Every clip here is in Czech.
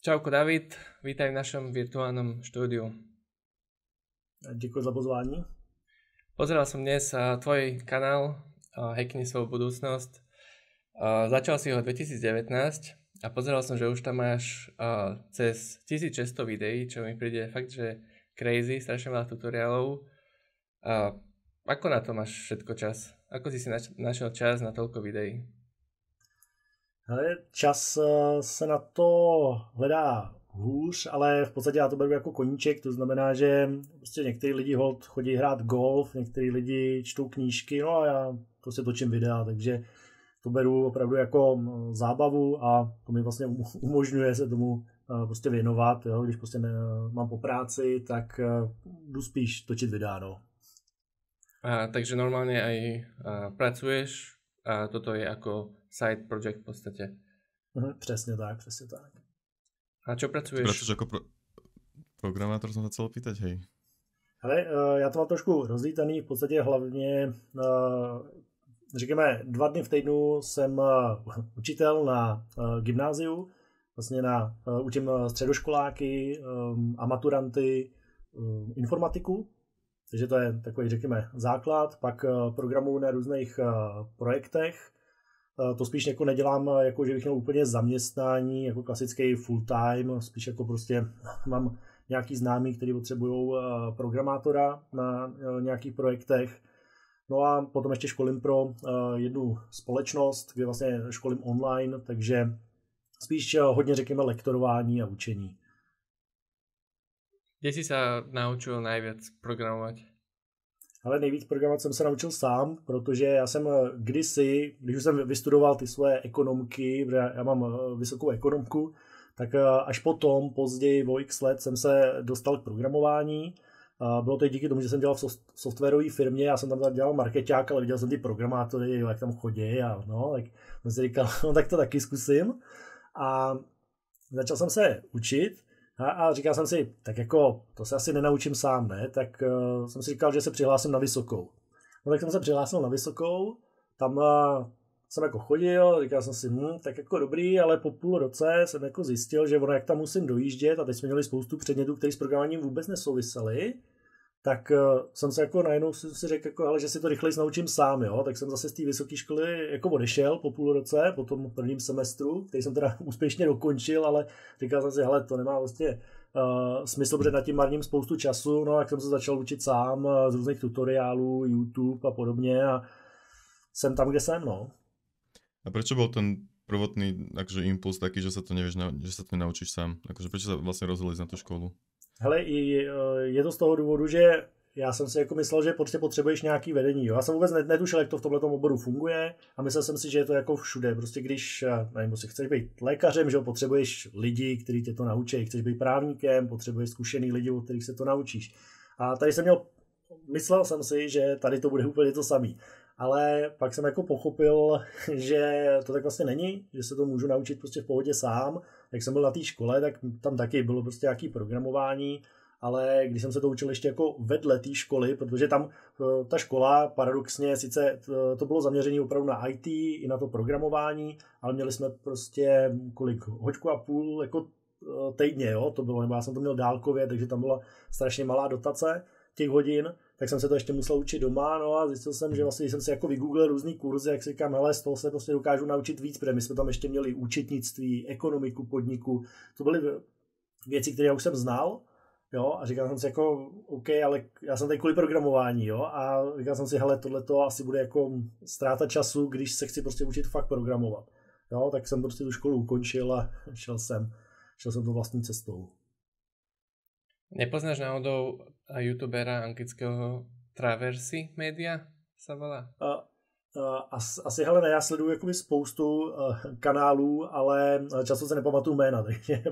Čauko David, vítaj v našom virtuálnom štúdiu. Děkuji za pozvání. Pozeral som dnes tvoj kanál Hackni svoju budúcnosť. Začal si ho v 2019 a pozeral som, že už tam máš cez 1600 videí, čo mi príde fakt, že crazy, strašne veľa tutoriálov. Ako na to máš všetko čas? Ako si našiel čas na toľko videí? Hele, čas se na to hledá hůř, ale v podstatě já to beru jako koníček, to znamená, že prostě některý lidi chodí hrát golf, některý lidi čtou knížky, no a já prostě točím videa, takže to beru opravdu jako zábavu a to mi vlastně umožňuje se tomu prostě věnovat, jo? Když prostě mám po práci, tak jdu spíš točit videa, no. Takže normálne aj pracuješ a toto je ako side project v podstate. Přesně tak, přesně tak. A čo pracuješ? Pracuješ jako programátor, jsem se chcel pýtať, hej. Hele, já to mám trošku rozlítaný, v podstatě hlavně, řekněme, 2 dny v týdnu jsem učitel na gymnáziu, vlastně učím středoškoláky a maturanty informatiku, takže to je takový, řekněme, základ, pak programuji na různých projektech. To spíš jako nedělám, jako že bych měl úplně zaměstnání, jako klasický full time, spíš jako prostě mám nějaký známý, kteří potřebují programátora na nějakých projektech. No a potom ještě školím pro jednu společnost, kde vlastně školím online, takže spíš hodně, řekněme, lektorování a učení. Kde si se naučil nejvíc programovat? Ale nejvíc programovat jsem se naučil sám, protože já jsem kdysi, když jsem vystudoval ty svoje ekonomky, já mám vysokou ekonomku, tak až potom, později o x let, jsem se dostal k programování. Bylo to i díky tomu, že jsem dělal v softwarové firmě, já jsem tam dělal markeťák, ale viděl jsem ty programátory, jak tam chodí a no, tak jsem si říkal, no tak to taky zkusím. A začal jsem se učit. A říkal jsem si, tak jako to se asi nenaučím sám, ne? Tak jsem si říkal, že se přihlásím na vysokou. No tak jsem se přihlásil na vysokou, tam jsem jako chodil, říkal jsem si, tak jako dobrý, ale po půl roce jsem jako zjistil, že ono jak tam musím dojíždět a teď jsme měli spoustu předmětů, které s programováním vůbec nesouvisely, tak jsem se jako najednou si řekl, jako, hele, že si to rychleji naučím sám, jo? Tak jsem zase z té vysoké školy jako odešel po půl roce, po tom prvním semestru, který jsem teda úspěšně dokončil, ale říkal jsem si, hele, to nemá vlastně smysl, protože nad tím marním spoustu času, no tak jsem se začal učit sám z různých tutoriálů, YouTube a podobně a jsem tam, kde jsem, no. A prečo bol ten prvotný akože impuls taký, že sa to nevieš, že sa to nenaučíš sám? Akože prečo sa vlastne rozhodli na tú školu? Hele, je to z toho důvodu, že já jsem si jako myslel, že prostě potřebuješ nějaký vedení. Jo? Já jsem vůbec netušil, jak to v tomhletom oboru funguje a myslel jsem si, že je to jako všude. Prostě když, nevím, si chceš být lékařem, že potřebuješ lidi, kteří tě to naučí. Chceš být právníkem, potřebuješ zkušený lidi, od kterých se to naučíš. A tady myslel jsem si, že tady to bude úplně to samý. Ale pak jsem jako pochopil, že to tak vlastně není, že se to můžu naučit prostě v pohodě sám. Jak jsem byl na té škole, tak tam taky bylo prostě nějaké programování, ale když jsem se to učil ještě jako vedle té školy, protože tam ta škola paradoxně, sice to bylo zaměřené opravdu na IT i na to programování, ale měli jsme prostě hoďku a půl jako týdně, jo, to bylo, nebo já jsem to měl dálkově, takže tam byla strašně malá dotace těch hodin, tak jsem se to ještě musel učit doma, no a zjistil jsem, že vlastně jsem si jako vygooglil různý kurzy, jak si říkám, hele, z toho se prostě dokážu naučit víc, protože my jsme tam ještě měli účetnictví, ekonomiku podniku, to byly věci, které já už jsem znal, jo, a říkal jsem si jako, OK, ale já jsem tady kvůli programování, jo, a říkal jsem si, hele, tohleto asi bude jako ztráta času, když se chci prostě učit fakt programovat, jo, tak jsem prostě tu školu ukončil a šel jsem to vlastní cestou. Nepoznáš náhodou youtubera anglického Traversy Media sa volá? Asi, hele, ne, já sleduju jakoby spoustu kanálů, ale často se nepamatuju jména, takže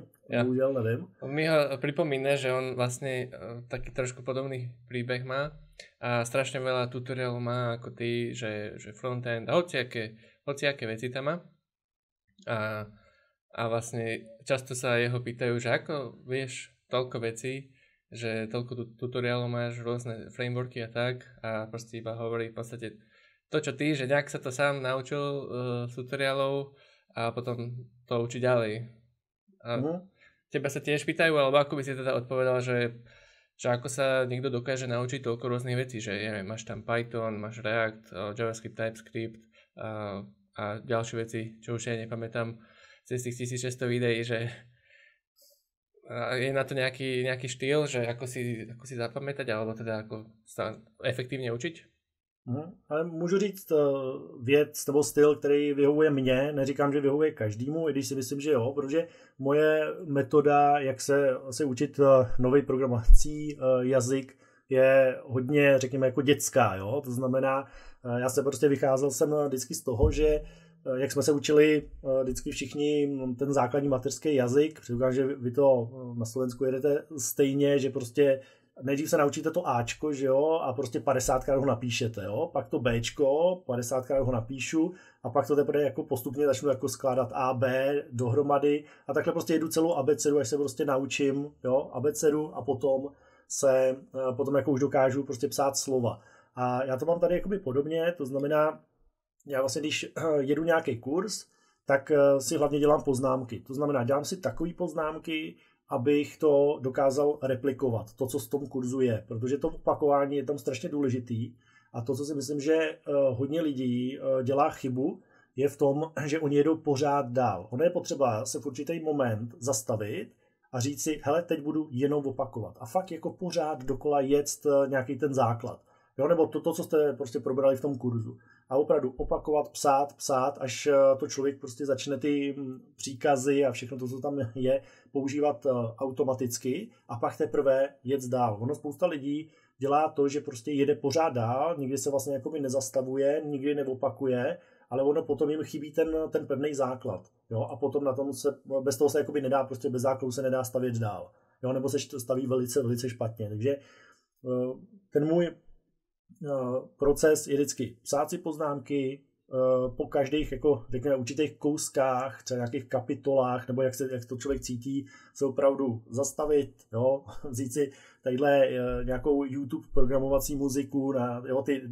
bohužel nevím. Mi ho pripomína, že on vlastne taký trošku podobný príbeh má a strašne veľa tutoriálov má ako ty, že frontend a hociaké veci tam má. A vlastne často sa jeho pýtajú, že ako vieš toľko vecí, že toľko tutoriálov máš, rôzne frameworky a tak a proste iba hovorí v podstate to, čo ty, že nejak sa to sám naučil z tutoriálov a potom to učí ďalej. A teba sa tiež pýtajú, alebo ako by si teda odpovedal, že ako sa niekto dokáže naučiť toľko rôznych vecí, že neviem, máš tam Python, máš React, JavaScript, TypeScript a ďalšie veci, čo už ja nepamätám cez tých 1600 videí, že je na to nejaký štýl, že ako si zapamätať, alebo teda ako sa efektívne učiť? Ale můžu říct věc nebo styl, který vyhovuje mně, neříkám, že vyhovuje každému, i když si myslím, že jo, protože moje metoda, jak se učit nový programací jazyk, je hodně, řekněme, jako dětská, jo, to znamená, já se prostě vycházel jsem vždycky z toho, že jak jsme se učili vždycky všichni ten základní mateřský jazyk, předpokládám, že vy to na Slovensku jedete stejně, že prostě nejdřív se naučíte to Ačko, že jo, a prostě 50krát ho napíšete, jo, pak to Bčko, 50krát ho napíšu a pak to teprve jako postupně začnu jako skládat A, B dohromady a takhle prostě jedu celou abecedu, až se prostě naučím, jo, abecedu a potom jako už dokážu prostě psát slova. A já to mám tady jakoby podobně, to znamená, já vlastně když jedu nějaký kurz, tak si hlavně dělám poznámky. To znamená, dělám si takové poznámky, abych to dokázal replikovat, to, co v tom kurzu je, protože to opakování je tam strašně důležitý a to, co si myslím, že hodně lidí dělá chybu, je v tom, že oni jedou pořád dál. Ono je potřeba se v určitý moment zastavit a říct si, hele, teď budu jenom opakovat a fakt jako pořád dokola jet nějaký ten základ. Jo, nebo to, co jste prostě probrali v tom kurzu. A opravdu opakovat, psát, až to člověk prostě začne ty příkazy a všechno to, co tam je, používat automaticky a pak teprve jet dál. Ono spousta lidí dělá to, že prostě jede pořád dál, nikdy se vlastně jakoby nezastavuje, nikdy neopakuje, ale ono potom jim chybí ten pevný základ. Jo? A potom na tom bez toho se jakoby nedá, prostě bez základu se nedá stavět dál. Jo? Nebo se staví velice, velice špatně. Takže ten můj proces je vždycky psát si poznámky po každých jako řekněme určitých kouskách, třeba nějakých kapitolách, nebo jak to člověk cítí, se opravdu zastavit, jo, vzít si tadyhle nějakou YouTube programovací muziku na jo, ty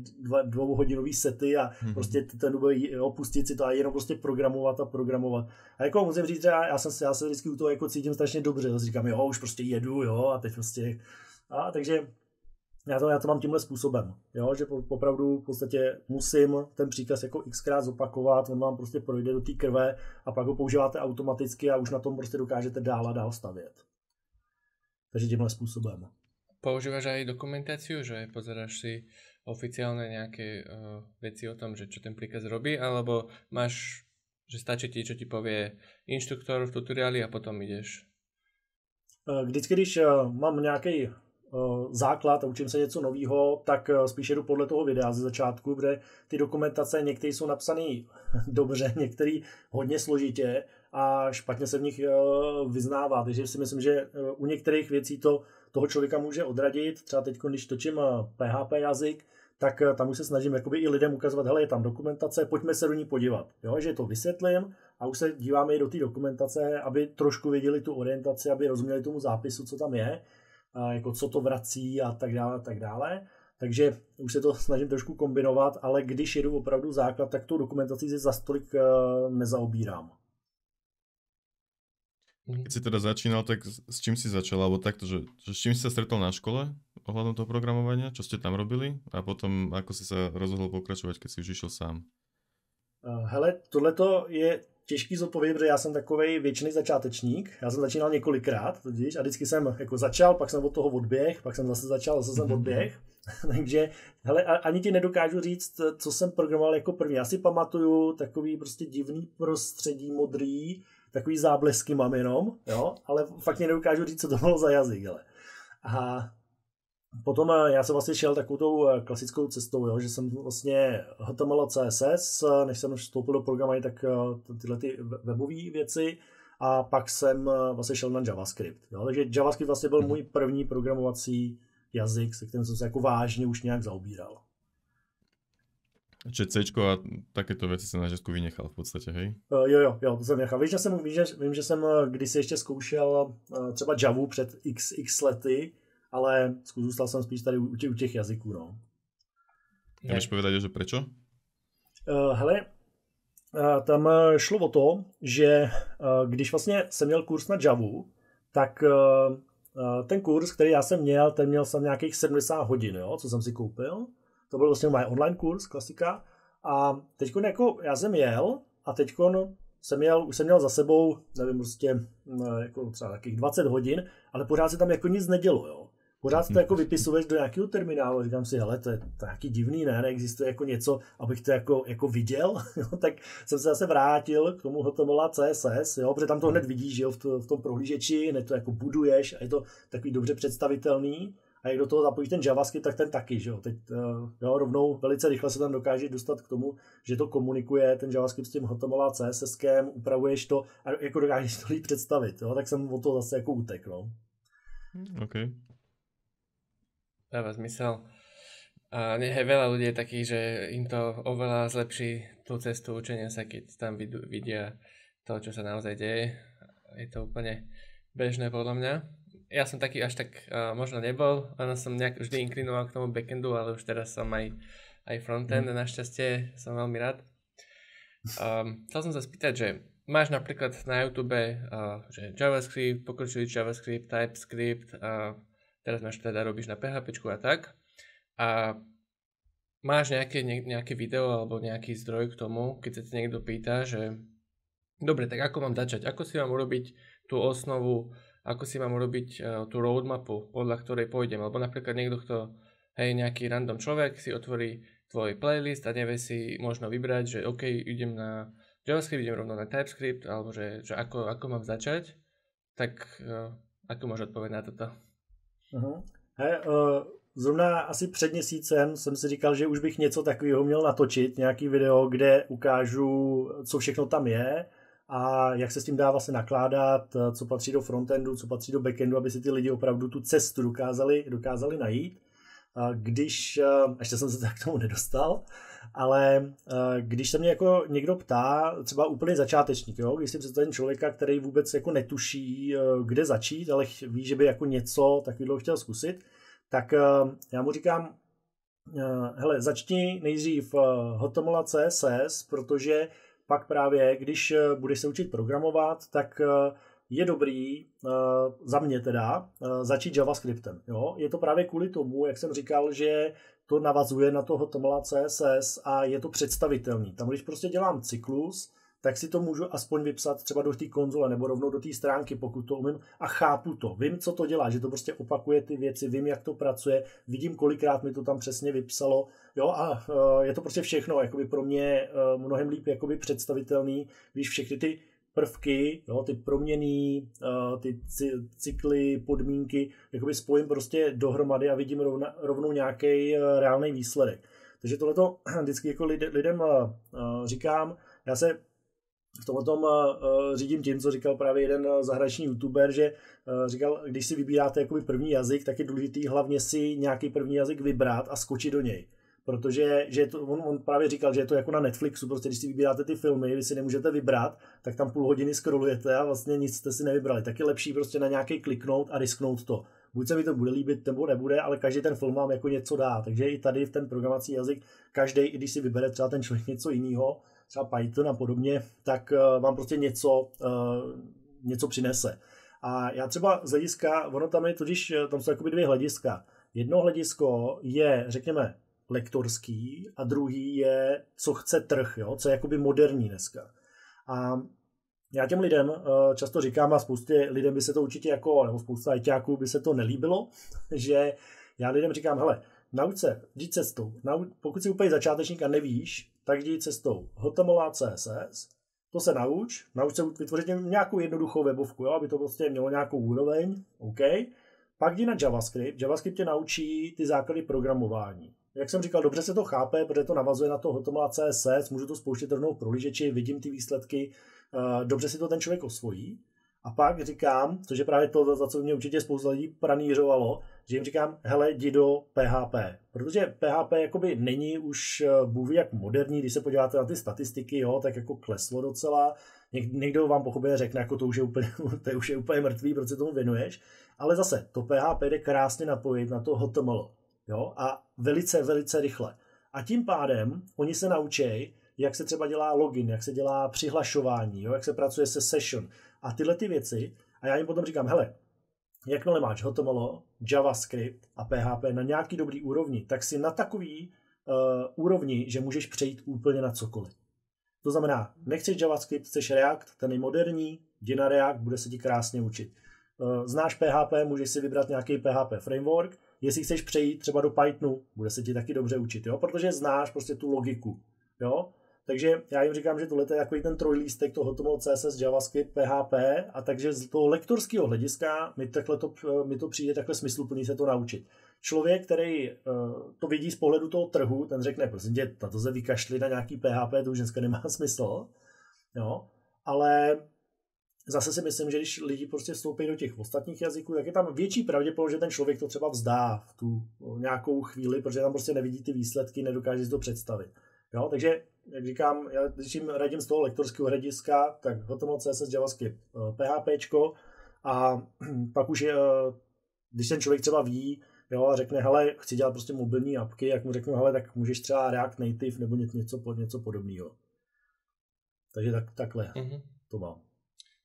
dvouhodinový sety a prostě ten opustit si to a jenom prostě programovat. A jako musím říct, že já se vždycky u toho jako cítím strašně dobře, zase říkám, jo, už prostě jedu, jo, a teď prostě, takže já to mám tímhle způsobem, jo, že opravdu v podstatě musím ten příkaz jako xkrát zopakovat, on vám prostě projde do té krve a pak ho používáte automaticky a už na tom prostě dokážete dál a dál stavět. Takže tímhle způsobem. Používaš aj dokumentáciu, že pozeráš si oficiálne nejaké veci o tom, že čo ten príkaz robí, alebo máš, že stačí ti, čo ti povie inštruktor v tutoriáli a potom ideš? Vždycky, když mám nějaký základ a učím se něco nového, tak spíš jedu podle toho videa ze začátku, kde ty dokumentace některé jsou napsané dobře, některé hodně složitě a špatně se v nich vyznává. Takže si myslím, že u některých věcí toho člověka může odradit. Třeba teď, když točím PHP jazyk, tak tam už se snažím jakoby i lidem ukazovat, hele, je tam dokumentace, pojďme se do ní podívat. Jo, že to vysvětlím a už se díváme i do té dokumentace, aby trošku věděli tu orientaci, aby rozuměli tomu zápisu, co tam je, jako co to vrací a tak dále, tak dále. Takže už se to snažím trošku kombinovat, ale když jedu opravdu základ, tak tu dokumentaci si za stolik nezaobírám. Keď si teda začínal, tak s čím si začal? Alebo takto, že s čím si sa stretol na škole ohľadom toho programovania? Čo ste tam robili? A potom ako si sa rozhodol pokračovať, keď si už išiel sám? Hele, tohleto je těžký zodpovědět, protože já jsem takovej věčný začátečník. Já jsem začínal několikrát, totiž, a vždycky jsem jako začal, pak jsem od toho odběh, pak jsem zase začal, zase jsem odběh. Takže, hele, ani ti nedokážu říct, co jsem programoval jako první. Já si pamatuju takový prostě divný prostředí modrý, takový záblesky mám jenom, jo, ale fakt nedokážu říct, co to bylo za jazyk, hele. A potom já jsem vlastně šel takovou tou klasickou cestou, jo, že jsem vlastně HTML, CSS, než jsem vstoupil do programování, tak tyhle ty webové věci a pak jsem vlastně šel na JavaScript. Jo. Takže JavaScript vlastně byl můj první programovací jazyk, se kterým jsem se jako vážně už nějak zaobíral. Čiže Cčko a takéto věci jsem na žesku vynechal v podstatě, hej? Jo, to jsem nechal. Vím, že jsem kdysi ještě zkoušel třeba Javu před x lety, ale zůstal jsem spíš tady u těch jazyků, no. Můžeš povedať, že prečo? Hele, tam šlo o to, že když vlastně jsem měl kurz na Javu, tak ten kurz, který já jsem měl, ten měl jsem nějakých 70 hodin, jo, co jsem si koupil. To byl vlastně můj online kurz, klasika. A teď jako já jsem jel a teď už jsem měl za sebou, nevím, prostě jako třeba takových 20 hodin, ale pořád se tam jako nic nedělo, jo. Pořád to jako vypisuješ do nějakého terminálu, říkám si, hele, to je nějaký divný, ne, neexistuje jako něco, abych to jako viděl, jo? Tak jsem se zase vrátil k tomu HTML a CSS, jo, protože tam to hned vidíš, jo, v tom prohlížeči, hned to jako buduješ a je to takový dobře představitelný. A jak do toho zapojíš ten JavaScript, tak ten taky, že jo. Teď jo, rovnou velice rychle se tam dokáže dostat k tomu, že to komunikuje ten JavaScript s tím HTML a CSSkem, upravuješ to a jako dokážeš to líp představit, jo. Tak jsem od toho zase jako utekl, no. OK. Dáva zmysel. A je veľa ľudí takých, že im to oveľa zlepší tú cestu učenia sa, keď tam vidia to, čo sa naozaj deje. Je to úplne bežné podľa mňa. Ja som taký až tak možno nebol, ale som nejak vždy inklinoval k tomu backendu, ale už teraz som aj frontend, našťastie som veľmi rád. Chcel som sa spýtať, že máš napríklad na YouTube že JavaScript, pokročilý JavaScript, TypeScript, teraz máš teda robíš na PHPčku a tak. A máš nejaké video alebo nejaký zdroj k tomu, keď sa ti niekto pýta, že dobre, tak ako mám začať? Ako si mám urobiť tú osnovu? Ako si mám urobiť tú roadmapu, podľa ktorej pôjdem? Alebo napríklad niekto, kto, nejaký random človek si otvorí tvoj playlist a nevie si možno vybrať, že OK, idem na JavaScript, idem rovno na TypeScript, alebo že ako mám začať, tak ako môžeš odpovedať na toto? Zrovna asi před měsícem jsem si říkal, že už bych něco takového měl natočit, nějaký video, kde ukážu, co všechno tam je a jak se s tím dá vlastně nakládat, co patří do frontendu, co patří do backendu, aby si ty lidi opravdu tu cestu dokázali najít. Ještě jsem se tak k tomu nedostal, ale když se mě jako někdo ptá, třeba úplný začátečník, jo, když si představím člověka, který vůbec jako netuší, kde začít, ale ví, že by jako něco takového chtěl zkusit, tak já mu říkám, hele, začni nejdřív HTML a CSS, protože pak právě, když budeš se učit programovat, tak je dobrý, za mě teda, začít JavaScriptem. Jo? Je to právě kvůli tomu, jak jsem říkal, že to navazuje na to HTML a CSS a je to představitelný. Tam, když prostě dělám cyklus, tak si to můžu aspoň vypsat třeba do té konzole nebo rovnou do té stránky, pokud to umím a chápu to. Vím, co to dělá, že to prostě opakuje ty věci, vím, jak to pracuje, vidím, kolikrát mi to tam přesně vypsalo. Jo, a je to prostě všechno jakoby pro mě mnohem líp jakoby představitelný, když všechny ty prvky, jo, ty proměny, ty cykly, podmínky, jakoby spojím prostě dohromady a vidím rovnou nějaký reálný výsledek. Takže tohleto vždycky jako lidem říkám, já se v tomhle řídím tím, co říkal právě jeden zahraniční youtuber, že říkal, když si vybíráte jakoby první jazyk, tak je důležitý hlavně si nějaký první jazyk vybrat a skočit do něj. Protože že on právě říkal, že je to jako na Netflixu, prostě když si vybíráte ty filmy, vy si nemůžete vybrat, tak tam půl hodiny scrollujete a vlastně nic jste si nevybrali. Tak je lepší prostě na nějaký kliknout a risknout to. Buď se mi to bude líbit, nebo nebude, ale každý ten film vám jako něco dá. Takže i tady v ten programací jazyk, každý, i když si vybere třeba ten člověk něco jiného, třeba Python a podobně, tak vám prostě něco přinese. A já třeba z hlediska, ono tam je totiž, tam jsou jakoby dvě hlediska. Jedno hledisko je, řekněme, lektorský a druhý je, co chce trh, jo? Co je jakoby moderní dneska. A já těm lidem často říkám, a spoustě lidem by se to určitě jako, nebo spousta ajťáků by se to nelíbilo, že já lidem říkám, hele, nauč se, jdi cestou. Pokud jsi úplně začátečník a nevíš, tak jdi cestou HTML a CSS, to se nauč se vytvořit nějakou jednoduchou webovku, jo? Aby to prostě mělo nějakou úroveň, OK. Pak jdi na JavaScript, JavaScript tě naučí ty základy programování. Jak jsem říkal, dobře se to chápe, protože to navazuje na to HTML a CSS, můžu to spouštět rovnou v prohlížeči, vidím ty výsledky, dobře si to ten člověk osvojí. A pak říkám, což je právě to, za co mě určitě spousta lidí pranířovalo, že jim říkám, hele, jdi do PHP. Protože PHP jakoby není už bůh jak moderní, když se podíváte na ty statistiky, jo, tak jako kleslo docela. Někdo vám pochopně řekne, jako to už je úplně mrtvý, proč se tomu věnuješ. Ale zase, to PHP jde krásně napojit na to HTML. Jo, a velice, velice rychle. A tím pádem oni se naučí, jak se třeba dělá login, jak se dělá přihlašování, jo, jak se pracuje se session a tyhle ty věci. A já jim potom říkám, hele, jakmile máš HTML, JavaScript a PHP na nějaký dobrý úrovni, tak si na takový úrovni, že můžeš přejít úplně na cokoliv. To znamená, nechceš JavaScript, chceš React, ten je moderní, jdi na React, bude se ti krásně učit. Znáš PHP, můžeš si vybrat nějaký PHP framework, jestli chceš přejít třeba do Pythonu, bude se ti taky dobře učit, jo? Protože znáš prostě tu logiku. Jo? Takže já jim říkám, že tohle je takový ten trojlístek toho HTML, CSS, JavaScript, PHP a takže z toho lektorského hlediska mi to přijde takhle smysluplný se to naučit. Člověk, který to vidí z pohledu toho trhu, ten řekne, prosím tě, na to se vykašli na nějaký PHP, to už dneska nemá smysl. Jo? Ale zase si myslím, že když lidi prostě vstoupí do těch ostatních jazyků, tak je tam větší pravděpodobnost, že ten člověk to třeba vzdá v tu nějakou chvíli, protože tam prostě nevidí ty výsledky, nedokáže si to představit. Jo? Takže, jak říkám, já když jim radím z toho lektorského hlediska, tak HTML, CSS, JavaScript, PHPčko a pak už když ten člověk třeba ví, jo, a řekne, hele, chci dělat prostě mobilní apky, jak mu řeknu, hele, tak můžeš třeba React Native nebo něco podobného. Takže takhle to mám.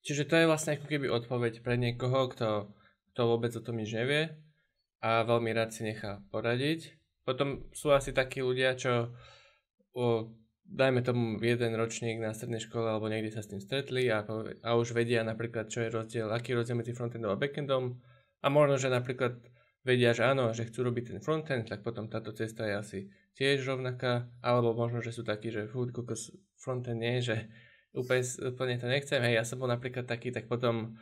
Čiže to je vlastne ako keby odpoveď pre niekoho, kto vôbec o tom nič nevie a veľmi rád si nechá poradiť. Potom sú asi takí ľudia, čo dajme tomu jeden ročník na strednej škole alebo niekde sa s tým stretli a už vedia napríklad, čo je rozdiel, aký je rozdiel medzi frontendom a backendom a možno, že napríklad vedia, že áno, že chcú robiť ten frontend, tak potom táto cesta je asi tiež rovnaká, alebo možno, že sú takí, že frontend nie, že úplne to nechcem, hej, ja som bol napríklad taký, tak potom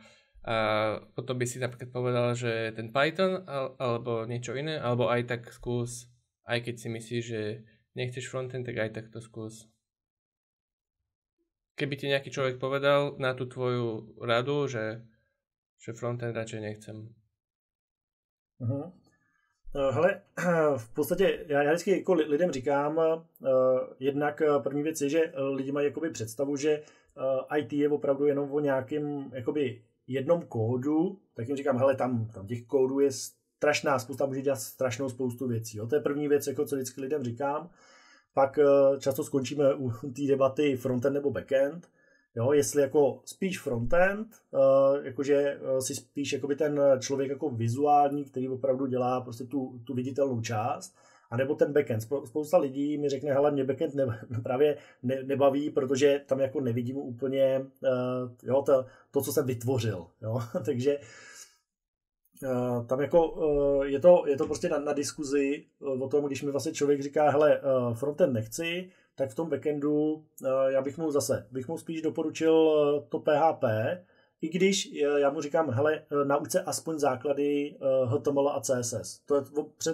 by si napríklad povedal, že ten Python alebo niečo iné, alebo aj tak skús, aj keď si myslíš, že nechceš frontend, tak aj tak to skús. Keby ti nejaký človek povedal na tú tvoju radu, že frontend radšej nechcem. Hele, v podstatě já vždycky jako lidem říkám, jednak první věc je, že lidi mají jakoby představu, že IT je opravdu jenom o nějakém jakoby jednom kódu, tak jim říkám, hele, tam těch kódů je strašná spousta, může dělat strašnou spoustu věcí. Jo? To je první věc, jako co vždycky lidem říkám. Pak často skončíme u té debaty frontend nebo backend. Jo, jestli jako spíš frontend, jakože si spíš jakoby ten člověk jako vizuální, který opravdu dělá prostě tu viditelnou část, anebo ten backend. Spousta lidí mi řekne, hele, mě backend právě nebaví, protože tam jako nevidím úplně jo, to, co jsem vytvořil. Jo? Takže tam jako je to prostě na diskuzi o tom, když mi vlastně člověk říká, hele, frontend nechci, tak v tom backendu já bych mu spíš doporučil to PHP, i když já mu říkám, hele, nauč se aspoň základy HTML a CSS. To je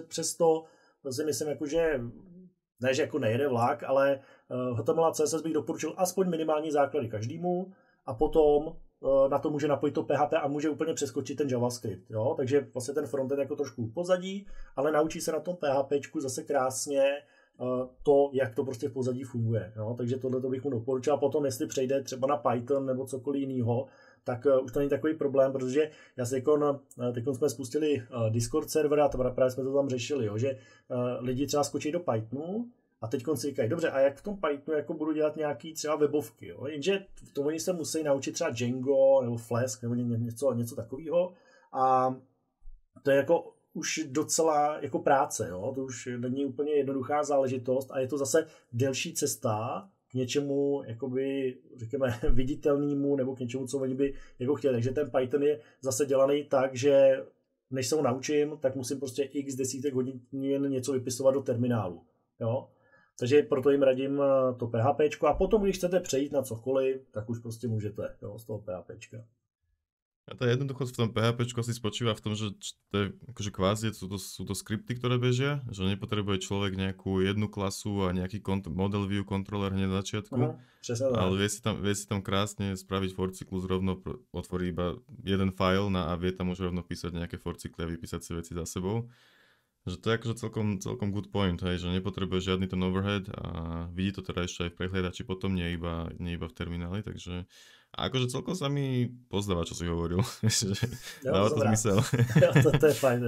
přesto si myslím, jako, že ne, že jako nejede vlak, ale HTML a CSS bych doporučil aspoň minimální základy každému a potom na to může napojit to PHP a může úplně přeskočit ten JavaScript. Jo? Takže vlastně ten frontend jako trošku pozadí, ale naučí se na tom PHPčku zase krásně to, jak to prostě v pozadí funguje. Jo? Takže tohle bych mu doporučil. A potom, jestli přejde třeba na Python nebo cokoliv jiného, tak už to není takový problém, protože já si teď jsme spustili Discord server a právě jsme to tam řešili, jo? Že lidi třeba skočí do Pythonu a teď si říkají, dobře, a jak v tom Pythonu jako budu dělat nějaký třeba webovky, jo? Jenže v tom oni se musí naučit třeba Django nebo Flask nebo něco takového a to je jako už docela jako práce, jo? To už není úplně jednoduchá záležitost a je to zase delší cesta k něčemu, jakoby, řekněme, viditelnému nebo k něčemu, co oni by jako chtěli. Takže ten Python je zase dělaný tak, že než se ho naučím, tak musím prostě x desítek hodin něco vypisovat do terminálu, jo? Takže proto jim radím to PHPčko a potom, když chcete přejít na cokoliv, tak už prostě můžete, jo, z toho PHPčka. A tá jednoduchosť v tom PHPčku asi spočíva v tom, že to je akože kvázi sú to skripty, ktoré bežia, že nepotrebuje človek nejakú jednu klasu a nejaký model view controller hneď na začiatku, ale vie si tam krásne spraviť for cyklus, rovno otvorí iba jeden file a vie tam už rovno písať nejaké for cykly a vypísať si veci za sebou. Že to je akože celkom good point, hej, že nepotrebuje žiadny ten overhead a vidí to teda ešte aj v prehliadači potom, nie iba v termináli, takže a akože celkom sa mi pozdáva, čo si hovoril, dáva to zmysel. To je fajn.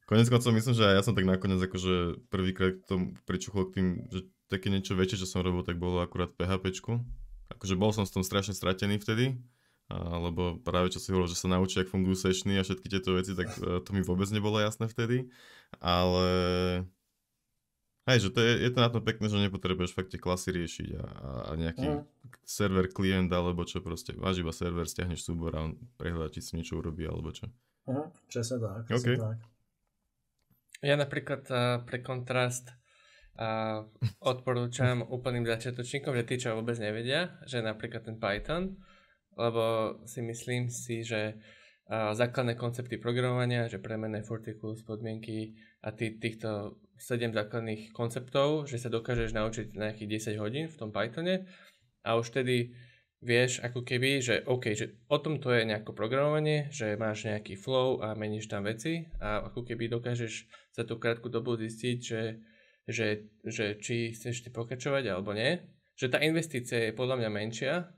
Konec koncov myslím, že aj ja som tak nakoniec akože prvýkrát k tomu pričuchol k tým, že také niečo väčšie, čo som robil, tak bolo akurát PHPčku. Akože bol som s tom strašne stratený vtedy, lebo práve čo si hovoril, že sa naučí, jak fungujú sessiony a všetky tieto veci, tak to mi vôbec nebolo jasné vtedy, ale hej, že je to na tom pekné, že nepotrebuješ fakt tie klasy riešiť a nejaký server klient alebo čo proste, máš iba server, stiahneš súbor a on prehľadá, či si niečo urobí alebo čo. Přesně tak, tak. Ja napríklad pre kontrast odporúčam úplným začiatočníkom, že tí, čo vôbec nevedia, že napríklad ten Python, lebo si myslím si, že základné koncepty programovania, že premenné furtiklus, podmienky a týchto 7 základných konceptov, že sa dokážeš naučiť nejakých 10 hodín v tom Pythone a už tedy vieš ako keby, že OK, že o tom to je nejaké programovanie, že máš nejaký flow a meníš tam veci a ako keby dokážeš za tú krátku dobu zistiť, že či chceš pokračovať alebo nie. Že tá investícia je podľa mňa menšia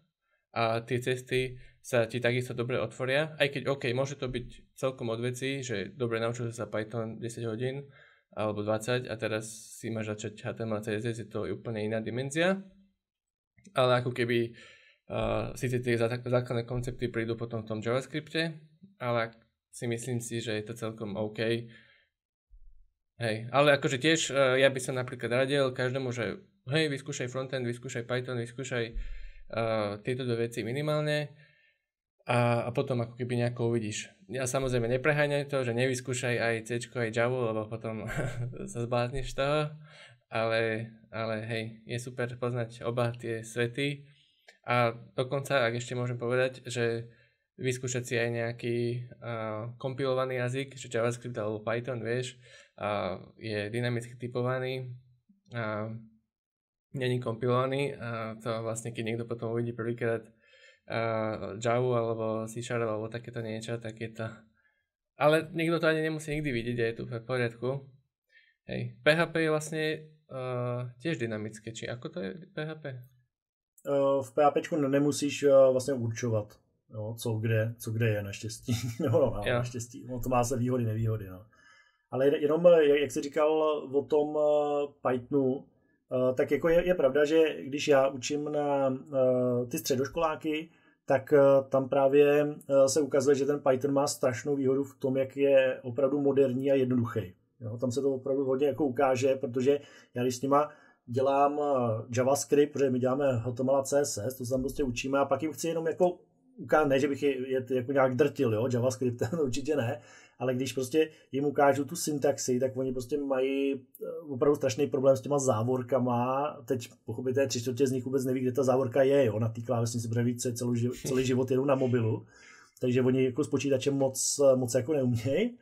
a tie cesty sa ti takisto dobre otvoria, aj keď OK, môže to byť celkom od veci, že dobre naučil sa Python 10 hodín alebo 20 a teraz si máš začať HTML, CSS, je to úplne iná dimenzia, ale ako keby síce tie základné koncepty prídu potom v tom JavaScripte, ale si myslím si, že je to celkom OK. Hej, ale akože tiež ja by som napríklad radil každému, že hej, vyskúšaj frontend, vyskúšaj Python, vyskúšaj tieto dve veci minimálne a potom ako keby nejako uvidíš. Ja samozrejme nepreháňaj to, že nevyskúšaj aj C, aj Java, lebo potom sa zblázneš toho, ale hej, je super poznať oba tie svety. A dokonca, ak ešte môžem povedať, že vyskúšať si aj nejaký kompilovaný jazyk, že JavaScript alebo Python, vieš, je dynamicky typovaný, není kompilovaný a to vlastne, keď niekto potom uvidí prvýkrát Java alebo C# alebo takéto niečo, tak je to... Ale niekto to ani nemusí nikdy vidieť a je to v poriadku. Hej. PHP je vlastne tiež dynamické, či ako to je PHP? V PHPčku nemusíš vlastně určovat, jo, co kde je naštěstí. No, naštěstí. No, to má se výhody, nevýhody. No. Ale jenom, jak jsi říkal o tom Pythonu, tak jako je pravda, že když já učím na ty středoškoláky, tak tam právě se ukazuje, že ten Python má strašnou výhodu v tom, jak je opravdu moderní a jednoduchý. Jo, tam se to opravdu hodně jako ukáže, protože já když s nima dělám JavaScript, protože my děláme HTML a CSS, to se tam prostě učíme a pak jim chci jenom jako ukázat, ne, že bych je jako nějak drtil, jo, JavaScript, to určitě ne, ale když prostě jim ukážu tu syntaxi, tak oni prostě mají opravdu strašný problém s těma závorkama, teď pochopíte, 3/4 z nich vůbec neví, kde ta závorka je, jo, na té klávesnici, protože více celý život jedou na mobilu, takže oni jako s počítačem moc jako neumějí.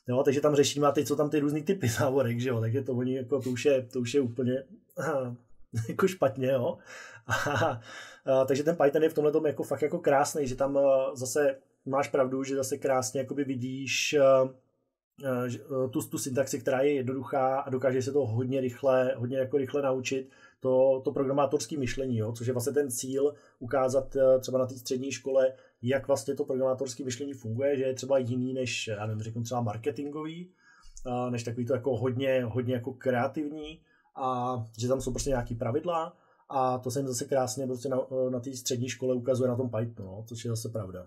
Jo, takže tam řešíme a teď jsou tam ty různý typy závorek, že jo, takže to oni jako to už je úplně jako špatně, jo. Takže ten Python je v tomhle tom jako fakt jako krásný, že tam zase máš pravdu, že zase krásně jakoby vidíš tu syntaxi, která je jednoduchá a dokáže se to hodně rychle naučit, to programátorské myšlení, jo, což je vlastně ten cíl ukázat třeba na té střední škole, jak vlastně to programátorské myšlení funguje, že je třeba jiný než, já nevím, řeknu třeba marketingový, než takový to jako hodně jako kreativní a že tam jsou prostě nějaký pravidla a to se jim zase krásně prostě na té střední škole ukazuje na tom Pythonu, no, což je zase pravda.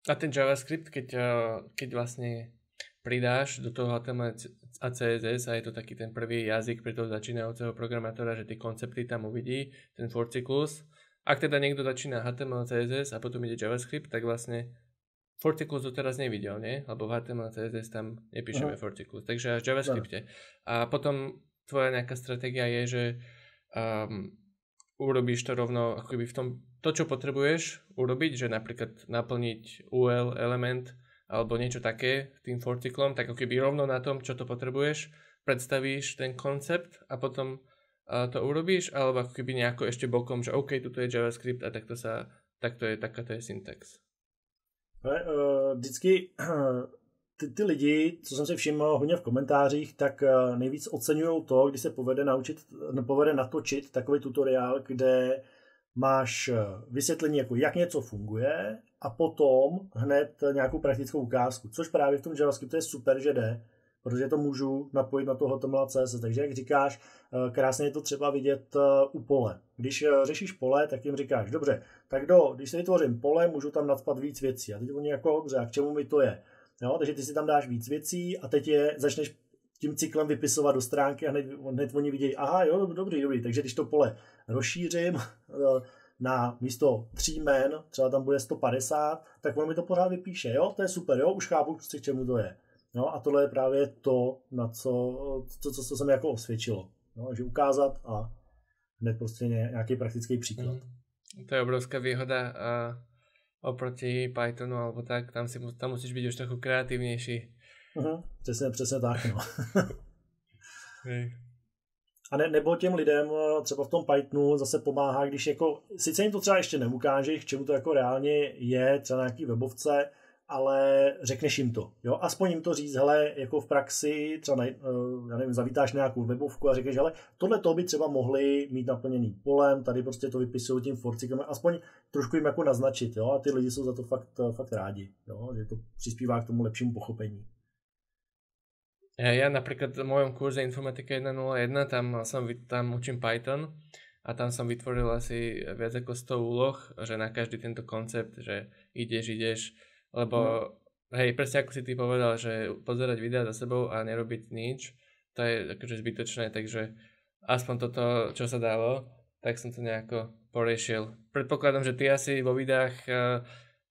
A ten JavaScript, keď vlastne pridáš do toho HTML a CSS a je to taký ten prvý jazyk pre toho začínajúceho programátora, že tie koncepty tam uvidí, ten for cyklus. Ak teda niekto začína HTML, CSS a potom ide JavaScript, tak vlastne for cyklus doteraz nevidel, nie? Lebo v HTML, CSS tam nepíšeme for cyklus, takže až v JavaScripte. A potom tvoja nejaká stratégia je, že urobíš to rovno akoby v tom, to čo potrebuješ urobiť, že napríklad naplniť UL element alebo niečo také tým for cyklom, tak akoby rovno na tom, čo to potrebuješ, predstavíš ten koncept a potom to urobíš, alebo akoby nejako ešte bokom, že OK, tuto je JavaScript a takáto je syntax. Vždycky ty lidi, co jsem si všiml hodně v komentářích, tak nejvíc oceňují to, když se povede natočit takový tutoriál, kde máš vysvětlení, jako jak něco funguje a potom hned nějakou praktickou ukázku, což právě v tom JavaScriptu je super, že jde, protože to můžu napojit na to HTML/CSS. Takže jak říkáš, krásně je to třeba vidět u pole. Když řešíš pole, tak jim říkáš, dobře, tak když si vytvořím pole, můžu tam nadspat víc věcí. A teď oni jako, dobře, a k čemu mi to je? Jo, takže ty si tam dáš víc věcí a teď je začneš tím cyklem vypisovat do stránky a hned oni vidějí, aha, jo, dobrý, takže když to pole rozšířím na místo 3 jmen, třeba tam bude 150, tak on mi to pořád vypíše, jo, to je super, jo, už chápu prostě k čemu to je. No a tohle je právě to, na co se mi jako osvědčilo, no, že ukázat a hned prostě nějaký praktický příklad. To je obrovská výhoda oproti Pythonu alebo tak, tam musíš byť už trochu kreatívnejší. Přesně tak, no. A nebo těm lidem třeba v tom Pythonu zase pomáhá, když jako, sice jim to třeba ještě neukážeš, k čemu to jako reálně je, třeba na nějaký webovce, ale řekneš jim to, jo, aspoň jim to říct, hele, jako v praxi, třeba, já nevím, zavítáš nějakou webovku a řekneš, hele, tohle by třeba mohli mít naplněný polem, tady prostě to vypisují tím forcikem, aspoň trošku jim jako naznačit, jo, a ty lidi jsou za to fakt rádi, jo, že to přispívá k tomu lepšímu pochopení. Ja napríklad v mojom kurze Informatika 1.01 tam učím Python a tam som vytvoril asi viac ako 100 úloh, že na každý tento koncept, že ideš, lebo hej, presne ako si ty povedal, že pozerať videa za sebou a nerobiť nič, to je akože zbytočné, takže aspoň toto, čo sa dalo, tak som to nejako poriešil. Predpokladám, že ty asi vo videách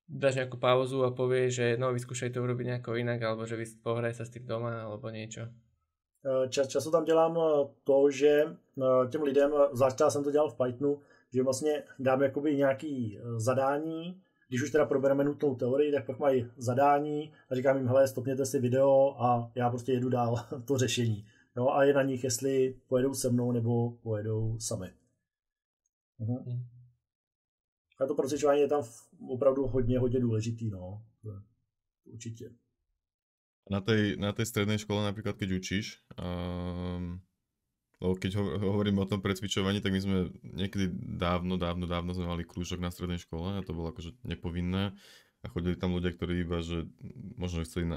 dáš nejakú pauzu a povieš, že no, vyskúšaj to urobiť nejako inak, alebo že pohraj sa s tým doma, alebo niečo. Často tam dělám to, že těm lidem, zvlášť jsem to dělal v Pythonu, že vlastně dám jakoby nějaký zadání, když už teda probereme nutnou teorii, tak pak mají zadání a říkám jim, hele, stopněte si video a já prostě jedu dál to řešení. Jo, a je na nich, jestli pojedou se mnou nebo pojedou sami. A to procvičování je tam opravdu hodně důležitý, no. Určitě. Na tej strednej škole napríklad, keď učíš, lebo keď hovoríme o tom precvičovaní, tak my sme niekedy dávno sme mali krúžok na strednej škole a to bolo akože nepovinné a chodili tam ľudia, ktorí iba, že možno chceli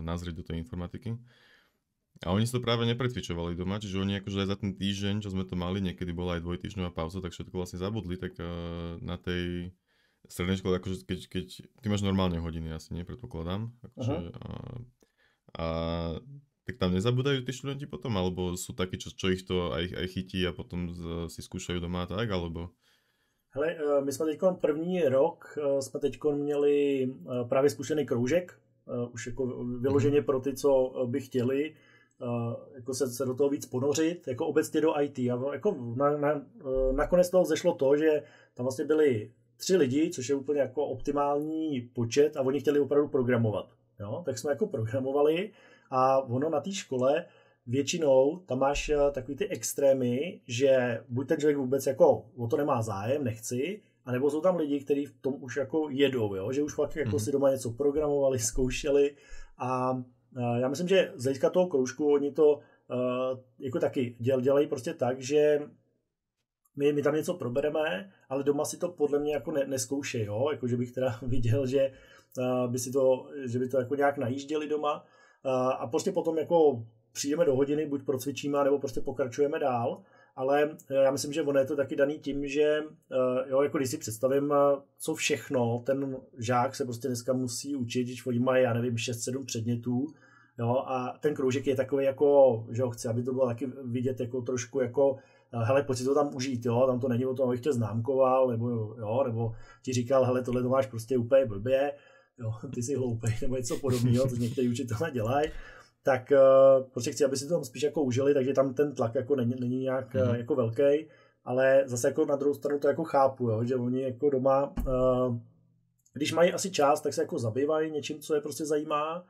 nazrieť do tej informatiky. A oni si to práve neprecvičovali doma, čiže oni akože aj za ten týždeň, čo sme to mali, niekedy bola aj dvojtýždňová pauza, tak všetko vlastne zabudli, tak na tej strednej škole, akože keď ty máš normálne hodiny, asi nepredpokladám, akože, a tak tam nezabúdajú tí študenti potom, alebo sú takí, čo ich to aj chytí a potom si skúšajú doma a tak, alebo? Hele, my jsme teďkon první rok jsme teďkon měli právě zkušený kroužek, už jako vyloženě pro ty, co by chtěli jako se do toho víc ponořit, jako obecně do IT. A jako nakonec toho vzešlo to, že tam vlastně byli 3 lidi, což je úplně jako optimální počet a oni chtěli opravdu programovat. Jo? Tak jsme jako programovali a ono na té škole většinou tam máš takový ty extrémy, že buď ten člověk vůbec jako o to nemá zájem, nechci, anebo jsou tam lidi, kteří v tom už jako jedou, jo? Že už fakt jako si doma něco programovali, zkoušeli a já myslím, že z hlediska toho kroužku oni to jako taky dělají prostě tak, že my tam něco probereme, ale doma si to podle mě jako neskoušejí, jo? Jako, že bych teda viděl, že by to jako nějak najížděli doma a prostě potom jako přijdeme do hodiny, buď procvičíme, nebo prostě pokračujeme dál, ale já myslím, že ono je to taky daný tím, že jo, jako když si představím, co všechno ten žák se prostě dneska musí učit, když oni mají, já nevím, 6-7 předmětů, jo, a ten kroužek je takový jako, že ho chci, aby to bylo taky vidět jako trošku jako, hele, pojď si to tam užít, jo, tam to není o tom, abych tě známkoval, nebo ti říkal, hele, tohle to máš prostě úplně blbě, jo, ty jsi hloupej, nebo něco podobného, to některý učitelé dělají, tak prostě chci, aby si to tam spíš jako užili, takže tam ten tlak jako není nějak jako velký, ale zase jako na druhou stranu to jako chápu, jo, že oni jako doma, když mají asi čas, tak se jako zabývají něčím, co je prostě zajímá.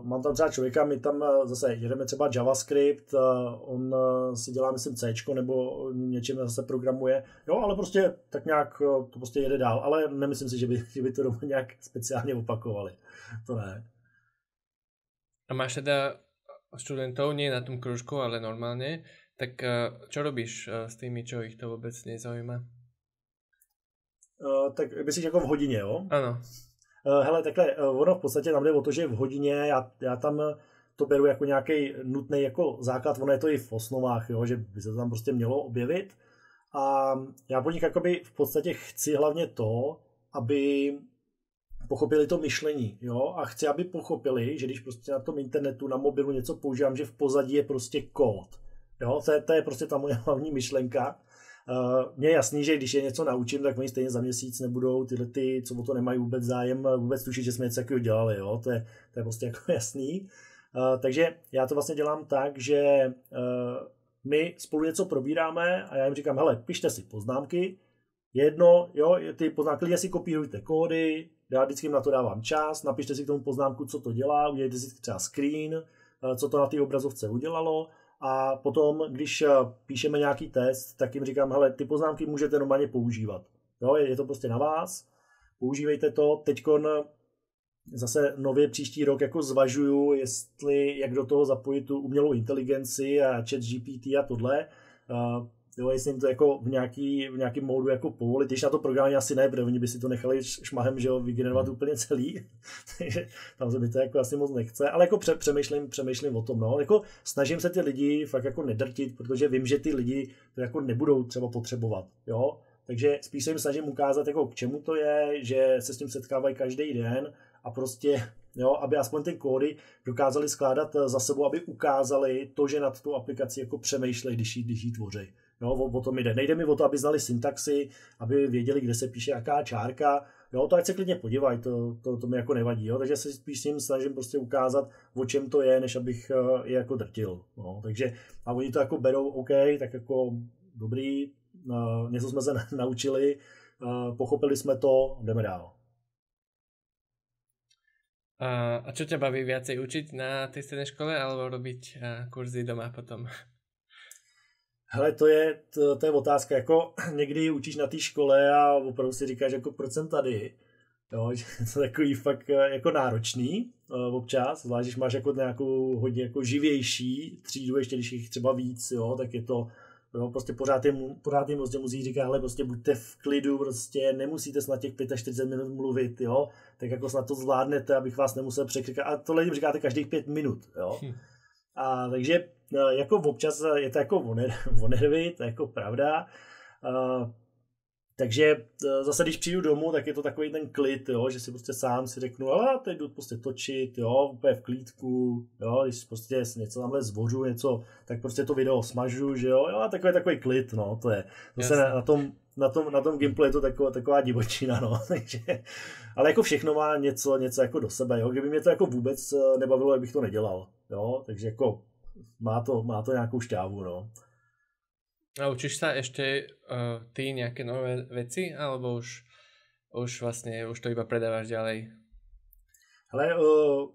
Mám tam třeba člověka, my tam zase jedeme třeba JavaScript, on si dělá, myslím, Cčko nebo něčím zase programuje, jo, ale prostě tak nějak to prostě jede dál, ale nemyslím si, že by to doma nějak speciálně opakovali, to ne. A máš teda študentov, nie na tom kružku, ale normálne, tak čo robíš s tými, čo ich to vôbec nezaujíma? Tak myslíš jako v hodině, jo? Ano. Hele, takhle, ono v podstatě tam jde o to, že v hodině já tam to beru jako nějaký nutný jako základ, ono je to i v osnovách, jo, že by se to tam prostě mělo objevit. A já po nich jakoby v podstatě chci hlavně to, aby pochopili to myšlení, jo, a chci, aby pochopili, že když prostě na tom internetu, na mobilu něco používám, že v pozadí je prostě kód, jo, to je prostě ta moje hlavní myšlenka. Mně je jasný, že když je něco naučím, tak oni stejně za měsíc nebudou ty, co o to nemají vůbec zájem, vůbec tušit, že jsme něco takového dělali, jo, to je prostě jako jasný. Takže já to vlastně dělám tak, že my spolu něco probíráme a já jim říkám, hele, pište si poznámky, jedno, jo, ty poznámky, lidi si kopírujte kódy, já vždycky jim na to dávám čas, napište si k tomu poznámku, co to dělá, udělejte si třeba screen, co to na té obrazovce udělalo a potom, když píšeme nějaký test, tak jim říkám, hele, ty poznámky můžete normálně používat. Jo, je to prostě na vás, používejte to, teďkon zase nově příští rok jako zvažuju, jak do toho zapojit tu umělou inteligenci a ChatGPT a tohle. Jo, jestli jim to jako v nějakém módu jako povolit, když na to programování asi ne, protože oni by si to nechali šmahem, že jo, vygenerovat úplně celý, takže tam se mi to jako asi moc nechce, ale jako přemýšlím o tom, no, jako snažím se ty lidi fakt jako nedrtit, protože vím, že ty lidi to jako nebudou třeba potřebovat, jo, takže spíš se jim snažím ukázat, jako k čemu to je, že se s tím setkávají každý den a prostě, jo, aby aspoň ty kódy dokázali skládat za sebou, aby ukázali to, že nad tu aplikaci jako přemýšlejí, když ji tvoří. Jo, o tom jde. Nejde mi o to, aby znali syntaxi, aby věděli, kde se píše jaká čárka. Jo, to ať se klidně podívají, to mi jako nevadí. Jo, takže se spíš s ním snažím prostě ukázat, o čem to je, než abych je jako drtil. No, takže a oni to jako berou, OK, tak jako dobrý, něco jsme se naučili, pochopili jsme to, jdeme dál. A čo ťa baví viacej učiť na tej strednej škole alebo robiť kurzy doma potom? Hele, to je otázka, jako někdy učíš na té škole a opravdu si říkáš, jako proč jsem tady, jo, že to je takový fakt jako náročný občas, zvlášť když máš jako nějakou hodně jako živější třídu, ještě když jich třeba víc, jo, tak je to, jo, prostě pořád jim prostě musí říkat, hele, prostě buďte v klidu, prostě nemusíte snad těch 45 minut mluvit, jo, tak jako snad to zvládnete, abych vás nemusel překřikat, a tohle jim říkáte každých 5 minut, jo. A takže jako občas je to jako o nervy, to je jako pravda. Takže zase když přijdu domů, tak je to takový ten klid, jo, že si prostě sám si řeknu, ale teď jdu prostě točit, jo, úplně v klídku, jo, když prostě něco tamhle zvořu, něco, tak prostě to video smažu, že jo, a takový klid, no, to je. Zase na tom Gimplu je to taková divočina, no, takže, ale jako všechno má něco jako do sebe, jo, kdyby mě to jako vůbec nebavilo, bych to nedělal, jo, takže jako má to nějakou šťávu, no. A učíš sa ešte ty nejaké nové veci, alebo už to iba predávaš ďalej? Hele,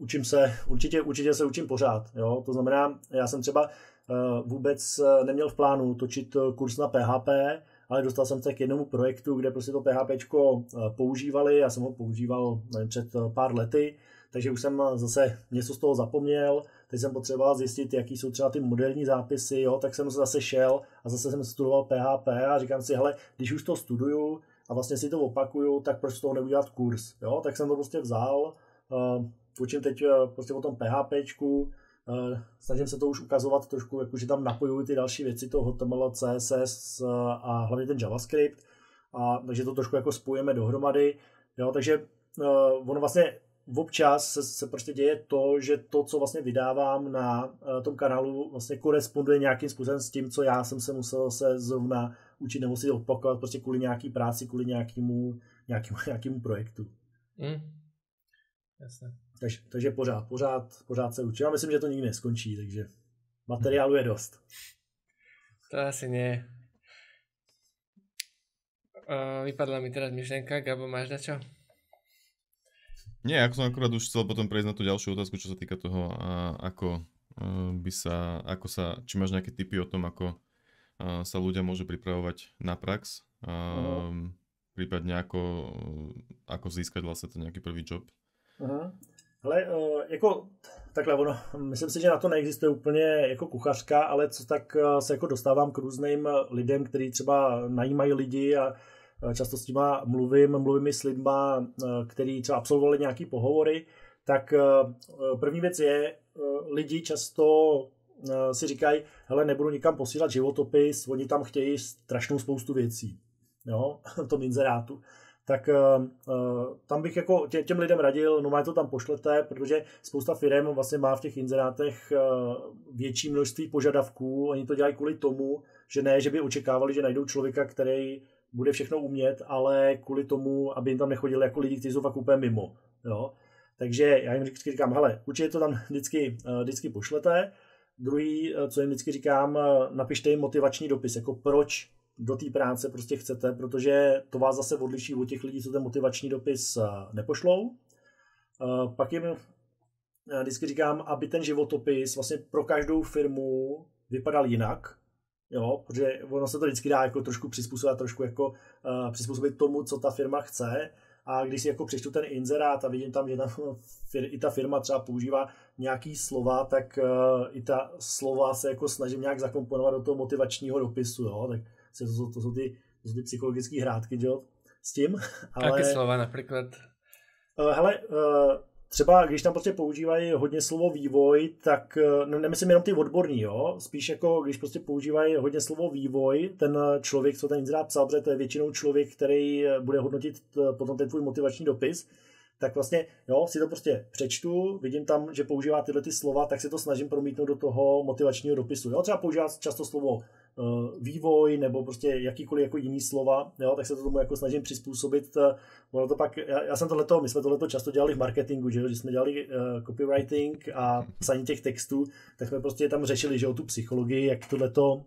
učím se, určitě se učím pořád, jo, to znamená, já jsem třeba vůbec neměl v plánu točit kurz na PHP, ale dostal jsem se k jednomu projektu, kde prostě to PHPčko používali, já jsem ho používal před pár lety, takže už jsem zase něco z toho zapomněl, teď jsem potřeboval zjistit, jaký jsou třeba ty moderní zápisy, jo, tak jsem zase šel a zase jsem studoval PHP a říkám si, hele, když už to studuju a vlastně si to opakuju, tak proč z toho neudělat kurz, jo, tak jsem to prostě vzal, učím teď prostě o tom PHPčku, snažím se to už ukazovat trošku, jakože tam napojuji ty další věci, toho HTML, CSS a hlavně ten JavaScript, a takže to trošku jako spojíme dohromady, jo, takže ono vlastně občas se prostě děje to, že to, co vlastně vydávám na tom kanálu, vlastně koresponduje nějakým způsobem s tím, co já jsem se musel se zrovna učit, nebo si opakovat prostě kvůli nějaký práci, kvůli nějakému projektu. Jasné. Takže pořád se učím. Já myslím, že to nikdy neskončí, takže materiálu je dost. To asi nie. Vypadla mi teraz myšlenka. Gabo, máš dačo? Nie, ako som akurát už chcel potom prejsť na tú ďalšiu otázku, čo sa týka toho, či máš nejaké tipy o tom, ako sa ľudia môžu pripravovať na prax, prípadne ako získať vlastne ten nejaký prvý job. Ale jako takhle ono, myslím si, že na to neexistuje úplně jako kuchařka, ale co tak se jako dostávám k různým lidem, kteří třeba najímají lidi a často s těma mluvím i s lidma, kteří třeba absolvovali nějaký pohovory, tak první věc je lidi často si říkají, hele, nebudu nikam posílat životopis, oni tam chtějí strašnou spoustu věcí, jo, v tom inzerátu. Tak tam bych jako těm lidem radil, no to tam pošlete, protože spousta firem vlastně má v těch inzerátech větší množství požadavků, oni to dělají kvůli tomu, že ne, že by očekávali, že najdou člověka, který bude všechno umět, ale kvůli tomu, aby jim tam nechodili jako lidi, kteří jsou fakt úplně mimo, jo. Takže já jim vždycky říkám, hele, určitě to tam vždycky pošlete. Druhý, co jim vždycky říkám, napište jim motivační dopis, jako proč do té práce prostě chcete, protože to vás zase odliší od těch lidí, co ten motivační dopis nepošlou. Pak jim vždycky říkám, aby ten životopis vlastně pro každou firmu vypadal jinak, jo, protože ono se to vždycky dá jako trošku přizpůsobit, přizpůsobit tomu, co ta firma chce. A když si jako přečtu ten inzerát a vidím tam, že i ta firma třeba používá nějaký slova, tak i ta slova se jako snažím nějak zakomponovat do toho motivačního dopisu, jo, tak to jsou ty psychologické hrátky, jo, s tím. Ale... Jaké slova například? Hele, třeba když tam prostě používají hodně slovo vývoj, tak nemyslím jenom ty odborní, jo, spíš jako když prostě používají hodně slovo vývoj, ten člověk, co ten inzerát psal, protože to je většinou člověk, který bude hodnotit potom ten tvůj motivační dopis, tak vlastně, jo, si to prostě přečtu, vidím tam, že používá tyhle ty slova, tak si to snažím promítnout do toho motivačního dopisu, jo, třeba používá často slovo vývoj nebo prostě jakýkoliv jako jiný slova, jo, tak se to tomu jako snažím přizpůsobit. Ono to pak, my jsme tohleto často dělali v marketingu, že jsme dělali copywriting a psaní těch textů, tak jsme prostě tam řešili, že tu psychologii, jak tohleto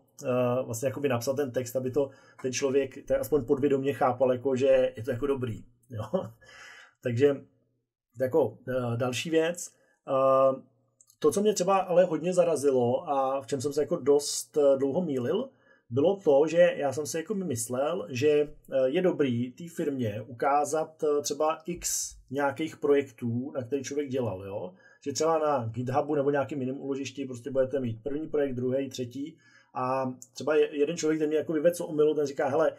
vlastně jako by napsat ten text, aby to ten člověk aspoň podvědomě chápal, jako, že je to jako dobrý, jo. Takže jako další věc, to, co mě třeba ale hodně zarazilo a v čem jsem se jako dost dlouho mýlil, bylo to, že já jsem si jako myslel, že je dobrý té firmě ukázat třeba x nějakých projektů, na který člověk dělal, jo? Že třeba na GitHubu nebo nějakým jiném úložišti prostě budete mít první projekt, druhý, třetí a třeba jeden člověk, ten mě jako vyvedl co omylu, ten říká, hele,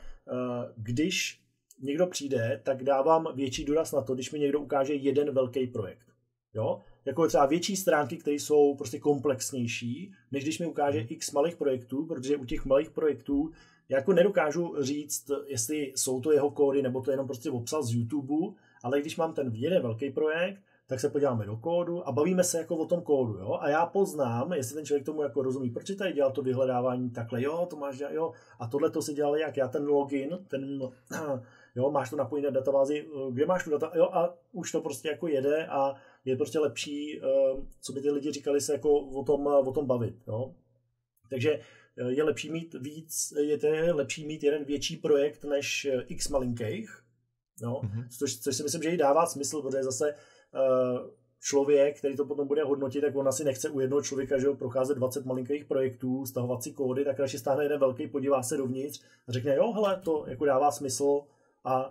když někdo přijde, tak dávám větší důraz na to, když mi někdo ukáže jeden velký projekt, jo? Jako třeba větší stránky, které jsou prostě komplexnější, než když mi ukáže x malých projektů, protože u těch malých projektů já jako nedokážu říct, jestli jsou to jeho kódy, nebo to jenom prostě obsal z YouTube, ale když mám ten jeden velký projekt, tak se podíváme do kódu a bavíme se jako o tom kódu, jo? A já poznám, jestli ten člověk tomu jako rozumí, proč tady dělal to vyhledávání takhle, jo, to máš, jo, a tohle to si dělal jak, já ten login, jo, máš to napojené na databázi, kde máš tu data, jo, a už to prostě jako jede a je prostě lepší, co by ty lidi říkali, se jako o tom bavit, jo. Takže je lepší mít jeden větší projekt než x malinkých, jo, což si myslím, že i dává smysl, protože zase člověk, který to potom bude hodnotit, tak on asi nechce u jednoho člověka, že ho procházet 20 malinkých projektů, stahovat si kódy, tak radši stáhne jeden velký, podívá se dovnitř a řekne, jo, hele, to jako dává smysl a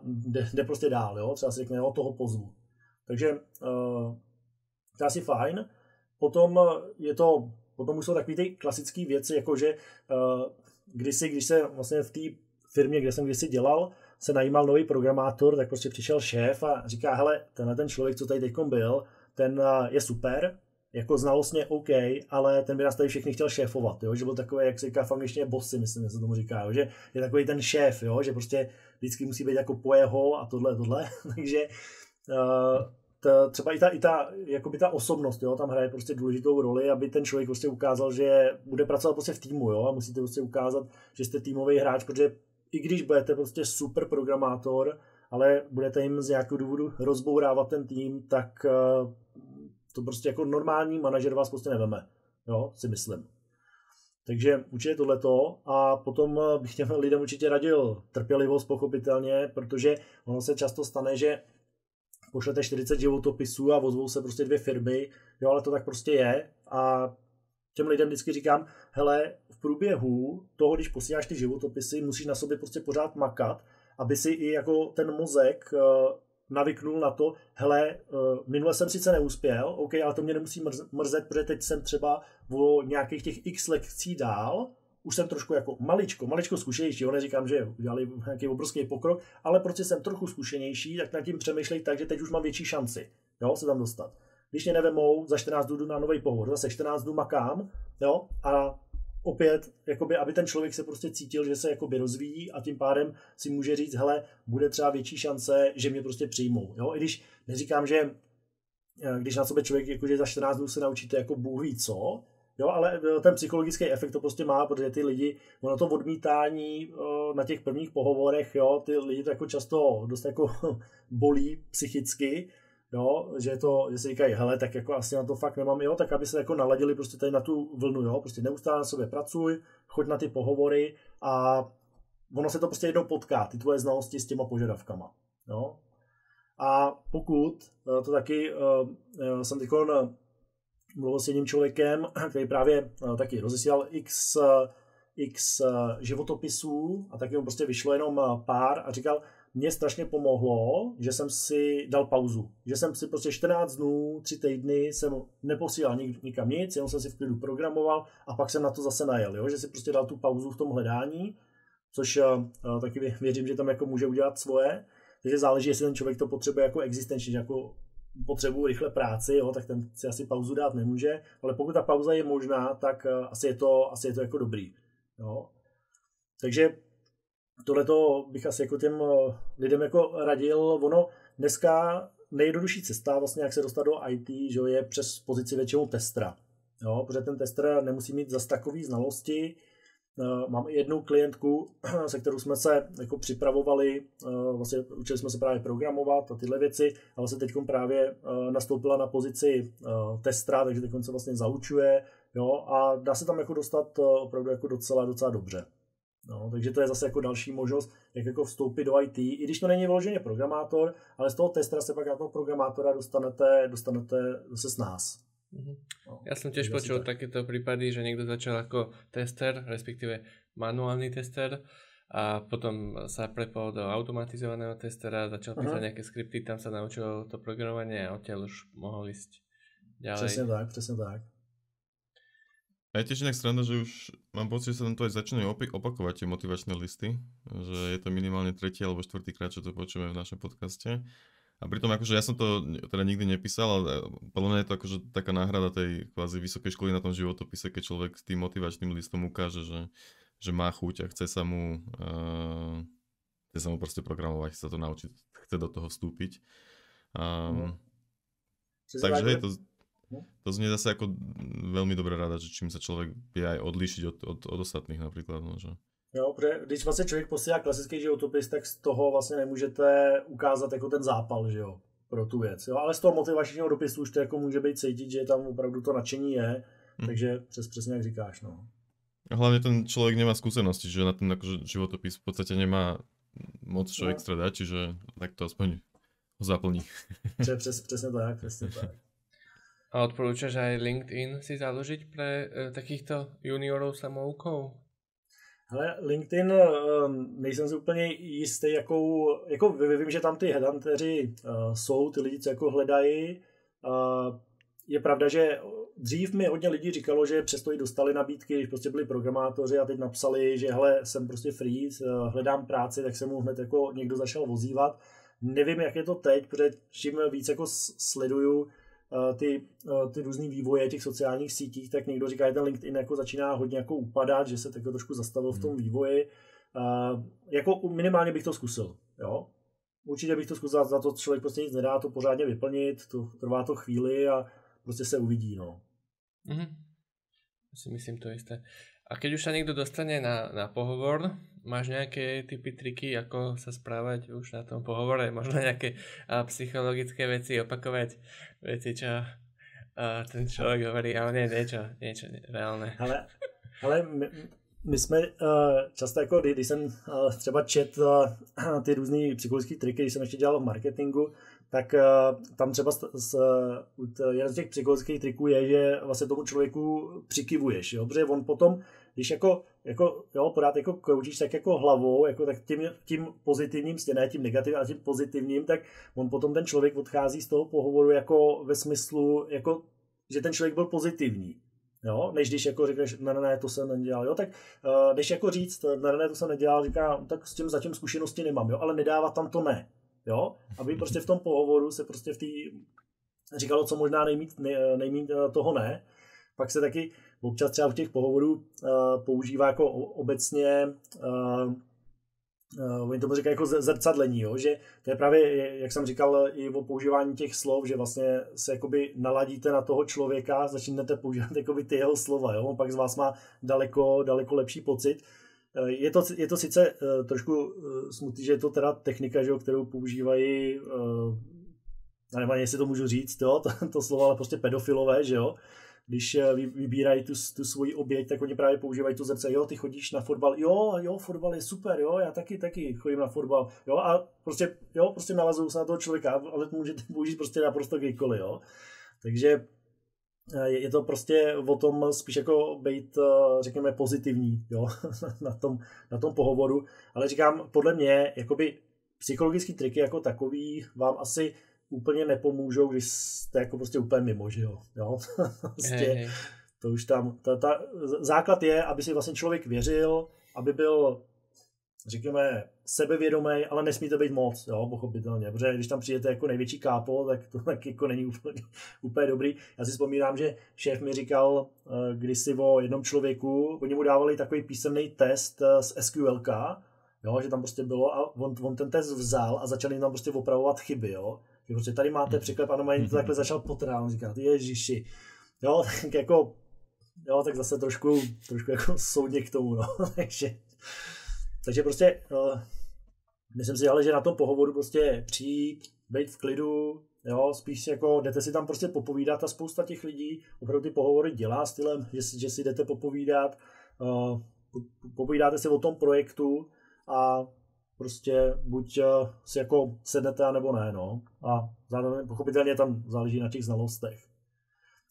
jde prostě dál, jo, třeba si řekne, jo, toho pozvu. Takže to je asi fajn. Potom už jsou takové ty klasické věci, jakože když se vlastně v té firmě, kde jsem kdysi dělal, se najímal nový programátor, tak prostě přišel šéf a říká, hele, ten člověk, co tady teďkom byl, ten je super, jako znalostně OK, ale ten by nás tady všechny chtěl šéfovat, jo? Že byl takový, jak se říká v angličtině bossy, myslím, že se tomu říká, jo? Že je takový ten šéf, jo? Že prostě vždycky musí být jako po jeho a tohle, takže třeba i ta osobnost, jo? Tam hraje prostě důležitou roli, aby ten člověk prostě ukázal, že bude pracovat prostě v týmu, jo? A musíte prostě ukázat, že jste týmový hráč, protože i když budete prostě super programátor, ale budete jim z nějakého důvodu rozbourávat ten tým, tak to prostě jako normální manažer vás prostě neveme, jo, si myslím. Takže určitě tohleto a potom bych těm lidem určitě radil trpělivost pochopitelně, protože ono se často stane, že pošlete 40 životopisů a ozvou se prostě 2 firmy, jo, ale to tak prostě je a těm lidem vždycky říkám, hele, v průběhu toho, když posíláš ty životopisy, musíš na sobě prostě pořád makat, aby si i jako ten mozek navyknul na to, hele, minule jsem sice neuspěl, OK, ale to mě nemusí mrzet, protože teď jsem třeba o nějakých těch x lekcí dál, už jsem trošku jako maličko zkušenější, jo, neříkám, že udělali nějaký obrovský pokrok, ale prostě jsem trochu zkušenější, tak nad tím přemýšlej tak, že teď už mám větší šanci, jo, se tam dostat. když mě nevemou, za 14 dnů jdu na nový pohovor, zase 14 dnů makám, jo, a opět, jakoby, aby ten člověk se prostě cítil, že se jakoby rozvíjí a tím pádem si může říct, hele, bude třeba větší šance, že mě prostě přijmou, jo, i když neříkám, že když na sebe člověk jakože za 14 dnů se naučíte jako Bůh ví co, jo, ale ten psychologický efekt to prostě má, protože ty lidi, ono to odmítání na těch prvních pohovorech, jo, ty lidi to jako často dost jako bolí psychicky, jo, že si říkají, hele, tak jako asi na to fakt nemám, jo, tak aby se jako naladili prostě tady na tu vlnu, jo, prostě neustále na sobě pracuj, choď na ty pohovory a ono se to prostě jednou potká, ty tvoje znalosti s těma požadavkama, jo. A pokud, to taky jsem teď mluvil s jedním člověkem, který právě taky rozesílal x životopisů a taky mu prostě vyšlo jenom pár a říkal, mně strašně pomohlo, že jsem si dal pauzu. Že jsem si prostě 14 dnů, 3 týdny jsem neposílal nikam nic, jenom jsem si v klidu programoval a pak jsem na to zase najel, jo? Že si prostě dal tu pauzu v tom hledání, což taky věřím, že tam jako může udělat svoje. Takže záleží, jestli ten člověk to potřebuje jako existenčně, jako potřebuji rychle práci, jo, tak ten si asi pauzu dát nemůže, ale pokud ta pauza je možná, tak asi je to jako dobrý. Jo. Takže tohleto bych asi jako těm lidem jako radil. Ono dneska nejjednodušší cesta, vlastně jak se dostat do IT, že je přes pozici většinou testera. Jo, protože ten tester nemusí mít zas takový znalosti. Mám i jednu klientku, se kterou jsme se jako připravovali, vlastně učili jsme se právě programovat a tyhle věci, ale se teď právě nastoupila na pozici testera, takže teď se vlastně zaučuje, jo, a dá se tam jako dostat opravdu jako docela dobře. No, takže to je zase jako další možnost, jak jako vstoupit do IT, i když to není vyloženě programátor, ale z toho testera se pak na toho programátora dostanete zase s nás. No, ja som tiež počul takéto prípady, že niekto začal ako tester, respektíve manuálny tester a potom sa prepol do automatizovaného testera, začal písať nejaké skripty, tam sa naučil to programovanie a odtiaľ už mohol ísť ďalej. Přesně tak. A je tiež inak sranda, že už mám pocit, že sa tam to aj začínajú opakovať tie motivačné listy, že je to minimálne 3. alebo 4. krát, čo to počujeme v našom podcaste. A pritom akože ja som to teda nikdy nepísal, ale podľa mňa je to akože taká náhrada tej kvázi vysokej školy na tom životopise, keď človek s tým motivačným listom ukáže, že má chuť a chce sa mu proste programovať, chce sa to naučiť, chce do toho vstúpiť. Takže hej, to znie zase ako veľmi dobrá rada, že čím sa človek vie aj odlíšiť od ostatných napríklad. No, že... Jo, protože když vlastně člověk posílá klasický životopis, tak z toho vlastně nemůžete ukázat jako ten zápal, že jo, pro tu věc. Jo? Ale z toho motivačního dopisu už to jako může být cítit, že tam opravdu to nadšení je, takže přesně jak říkáš, no. A hlavne ten človek nemá skúsenosti, že na ten akože životopis v podstate nemá moc čo extra dať, čiže tak to aspoň ho zaplní. Přesně tak. A odporúčaš aj LinkedIn si založiť pre takýchto juniorov samoukov? Hele, LinkedIn nejsem si úplně jistý, jako vím, že tam ty headhunteři jsou, ty lidi, co jako hledají. Je pravda, že dřív mi hodně lidí říkalo, že přesto i dostali nabídky, když prostě byli programátoři a teď napsali, že hele, jsem prostě free, hledám práci, tak se mu hned jako někdo začal ozývat. Nevím, jak je to teď, protože čím víc jako sleduju ty různý vývoje těch sociálních sítích, tak někdo říká, že ten LinkedIn jako začíná hodně jako upadat, že se tak trošku zastavil v tom vývoji. Jako minimálně bych to zkusil, jo. Určitě bych to zkusil, za to člověk prostě nic nedá, to pořádně vyplnit, trvá to chvíli a prostě se uvidí, no. Si myslím to isté. A keď už sa niekto dostane na pohovor, máš nejaké typy, triky, ako sa správať už na tom pohovore? Možno nejaké psychologické veci, opakovať veci, čo ten človek hovorí, ale nie, niečo reálne. Ale my jsme často, jako když jsem třeba ty různý psychologické triky, když jsem ještě dělal v marketingu, tak tam třeba jeden z těch psychologických triků je, že vlastně tomu člověku přikivuješ, jo? Protože on potom, když jako pořád jako kroutíš tak jako hlavou, jako tak tím pozitivním, ne tím negativním, ale tím pozitivním, tak on potom ten člověk odchází z toho pohovoru jako ve smyslu, jako, že ten člověk byl pozitivní. Jo, než když jako řekneš, ne, to jsem nedělal, jo, tak než jako říct, ne, to jsem nedělal, říká, tak s tím zatím zkušenosti nemám, jo, ale nedávat tam to ne, jo, aby prostě v tom pohovoru se prostě v té říkalo, co možná nejmít toho ne. Pak se taky občas třeba v těch pohovorů používá jako obecně, oni tomu říkají jako zrcadlení, jo? Že to je právě, jak jsem říkal, i o používání těch slov, že vlastně se jakoby naladíte na toho člověka, začnete používat jakoby ty jeho slova, jo? Pak z vás má daleko lepší pocit. Je to sice trošku smutný, že je to teda technika, že jo, kterou používají, já nevím, jestli to můžu říct, jo, to slovo, ale prostě pedofilové, že jo. Když vybírají tu svoji oběť, tak oni právě používají tu zrcadlo. Jo, ty chodíš na fotbal, jo, fotbal je super, jo, já taky chodím na fotbal, jo, a prostě nalazují se na toho člověka, ale to můžete použít prostě naprosto kdykoliv, jo. Takže je to prostě o tom spíš jako být, řekněme, pozitivní, jo, na tom pohovoru, ale říkám, podle mě, jakoby psychologický triky jako takový vám asi úplně nepomůžou, když jste jako prostě úplně mimo, že jo. Prostě, to už tam, základ je, aby si vlastně člověk věřil, aby byl, řekněme, sebevědomý, ale nesmíte být moc, jo, pochopitelně, protože když tam přijete jako největší kápo, tak to tak jako není úplně dobrý. Já si vzpomínám, že šéf mi říkal kdysi o jednom člověku, oni mu dávali takový písemný test z SQLK, jo, že tam prostě bylo a on ten test vzal a začali tam prostě opravovat chyby, jo. Prostě tady máte překlep, ano, to takhle začal potrát, on říká, ježiši, jo, tak jako, jo, tak zase trošku jako soudně k tomu, no, takže prostě, myslím si ale, že na tom pohovoru prostě přijít, být v klidu, jo, spíš jako jdete si tam prostě popovídat a spousta těch lidí opravdu ty pohovory dělá stylem, že si jdete popovídat, popovídáte si o tom projektu a prostě buď si jako sednete, nebo ne, no. A zároveň pochopitelně tam záleží na těch znalostech.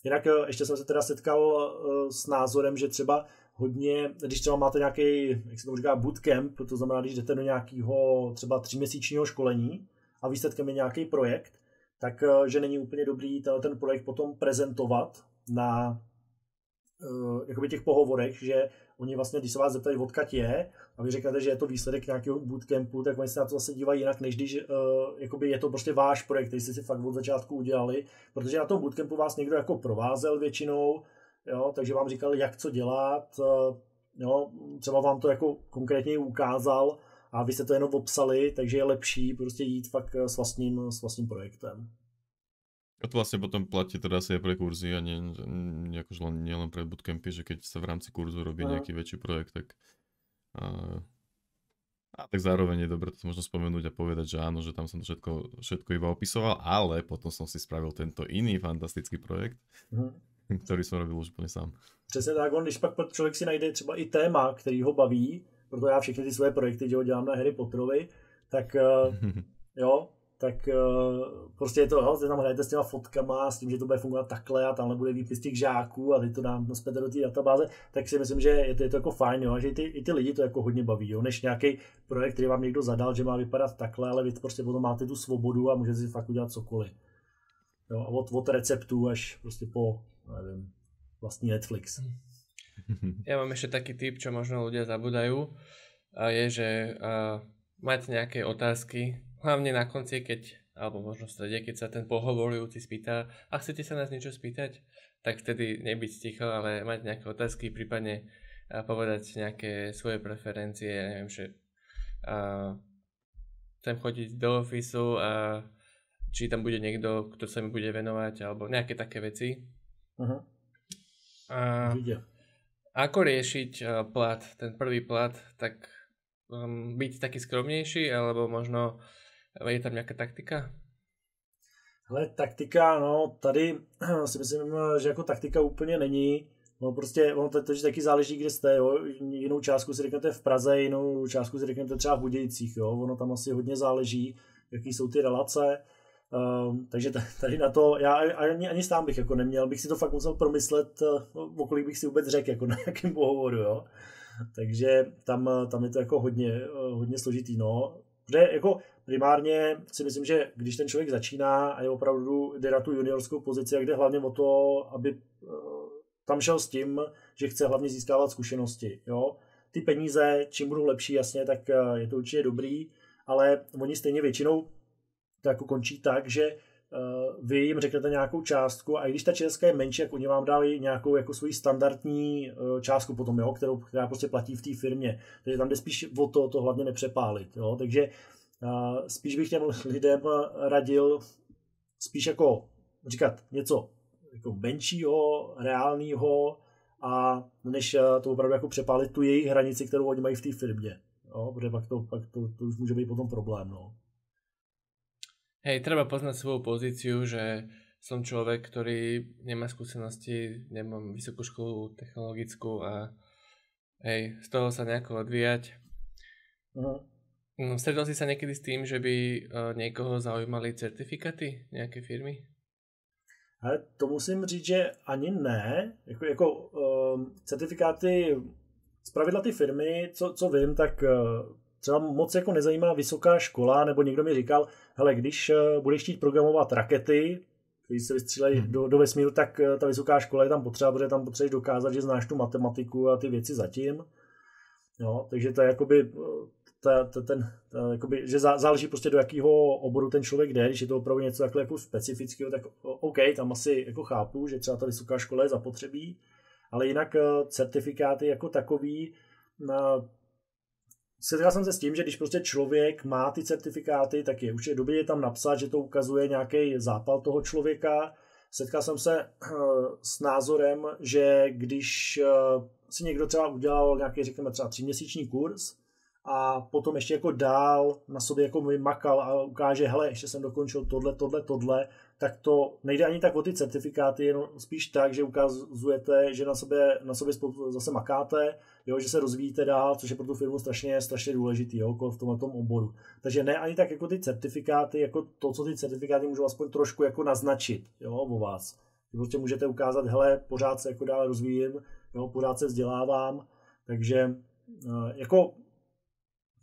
Jinak ještě jsem se teda setkal s názorem, že třeba hodně, když třeba máte nějaký, jak se to říká, bootcamp, to znamená, když jdete do nějakého třeba 3měsíčního školení a výsledkem je nějaký projekt, tak že není úplně dobrý ten projekt potom prezentovat na jakoby těch pohovorech, že oni vlastně, když se vás zeptají, odkud je, a vy řeknete, že je to výsledek nějakého bootcampu, tak oni se na to zase dívají jinak, než když jakoby je to prostě váš projekt, který jste si fakt od začátku udělali, protože na tom bootcampu vás někdo jako provázel většinou, jo, takže vám říkal, jak co dělat, jo, třeba vám to jako konkrétně ukázal a vy jste to jenom obsali, takže je lepší prostě jít fakt s vlastním projektem. A to vlastne potom platí teda asi aj pre kurzy a nie len pre bootcampy, že keď sa v rámci kurzu robí nejaký väčší projekt, tak tak zároveň je dobre to možno spomenúť a povedať, že áno, že tam som to všetko iba opisoval, ale potom som si spravil tento iný fantastický projekt, ktorý som robil už úplne sám. Přesně tak, když pak člověk si najde třeba i téma, který ho baví, proto já všechny ty svoje projekty, že ho dělám na Harry Potterovi, tak jo, tak prostě je to, jo, tam hrajete s těma fotkama, s tím, že to bude fungovat takhle a tamhle bude výpis těch žáků a teď to dám zpět do té databáze, tak si myslím, že je to jako fajn, jo, že i ty lidi to jako hodně baví, jo, než nějaký projekt, který vám někdo zadal, že má vypadat takhle, ale vy prostě potom máte tu svobodu a můžete si fakt udělat cokoliv. Jo, a od receptů až prostě po, nevím, vlastní Netflix. Ja mám ešte taký tip, čo možno ľudia zabudajú, je, že mať nejaké otázky, hlavne na konci, alebo možno v strede, keď sa ten pohovorujúci spýta, a chcete sa nás niečo spýtať, tak vtedy nebyť ticho, ale mať nejaké otázky, prípadne povedať nejaké svoje preferencie, neviem, že chcem chodiť do ofisu a či tam bude niekto, kto sa mi bude venovať, alebo nejaké také veci. Ako riešiť plat, ten prvý plat, tak byť taký skromnejší, alebo možno je tam nějaká taktika? Hele, taktika, no, tady si myslím, že jako taktika úplně není. No prostě, ono to taky záleží, kde jste, jo. Jinou částku si řeknete v Praze, jinou částku si řeknete třeba v Budějcích, jo. Ono tam asi hodně záleží, jaký jsou ty relace. Takže tady na to, já ani sám bych jako neměl, bych si to fakt musel promyslet, o kolik bych si vůbec řekl, jako na jakém pohovoru, jo. Takže tam je to jako hodně složitý, no. Protože jako primárně si myslím, že když ten člověk začíná a je opravdu jde na tu juniorskou pozici, jak jde hlavně o to, aby tam šel s tím, že chce hlavně získávat zkušenosti. Jo? Ty peníze, čím budou lepší, jasně, tak je to určitě dobrý, ale oni stejně většinou to jako končí tak, že vy jim řeknete nějakou částku a i když ta částka je menší, jak oni vám dali nějakou jako svoji standardní částku potom, jo, která prostě platí v té firmě. Takže tam jde spíš o to hlavně nepřepálit. Jo. Takže spíš bych těm lidem radil spíš jako říkat něco jako menšího, reálného, a než to opravdu jako přepálit tu jejich hranici, kterou oni mají v té firmě. Jo, protože pak to už může být potom problém. No. Hej, treba poznať svoju pozíciu, že som človek, ktorý nemá skúsenosti, nemám vysokú školu technologickú a hej, z toho sa nejako odvíjať. Stretol si sa niekedy s tým, že by niekoho zaujímali certifikáty nejaké firmy? Ale to musím říct, že ani ne. Certifikáty, zpravidla ty firmy, co vím, tak třeba moc jako nezajímá vysoká škola, nebo někdo mi říkal, hele, když budeš chtít programovat rakety, které se vystřílejí do vesmíru, tak ta vysoká škola je tam potřeba, protože tam potřebuješ dokázat, že znáš tu matematiku a ty věci zatím. Jo, takže to je jakoby jakoby, že záleží prostě do jakého oboru ten člověk jde, když je to opravdu něco takhle jako specifického, tak OK, tam asi jako chápu, že třeba ta vysoká škola je zapotřebí, ale jinak certifikáty jako takový, setkal jsem se s tím, že když prostě člověk má ty certifikáty, tak už je dobré tam napsat, že to ukazuje nějaký zápal toho člověka. Setkal jsem se s názorem, že když si někdo třeba udělal nějaký, řekněme třeba 3měsíční kurz a potom ještě jako dál na sobě jako vymakal a ukáže, hele, ještě jsem dokončil tohle, tak to nejde ani tak o ty certifikáty, jenom spíš tak, že ukazujete, že na sobě zase makáte, jo, že se rozvíjíte dál, což je pro tu firmu strašně důležitý, jo, v tomto oboru. Takže ne ani tak jako ty certifikáty, jako to, co ty certifikáty můžou aspoň trošku jako naznačit, jo, o vás. Prostě můžete ukázat, hele, pořád se jako dále rozvíjím, jo, pořád se vzdělávám, takže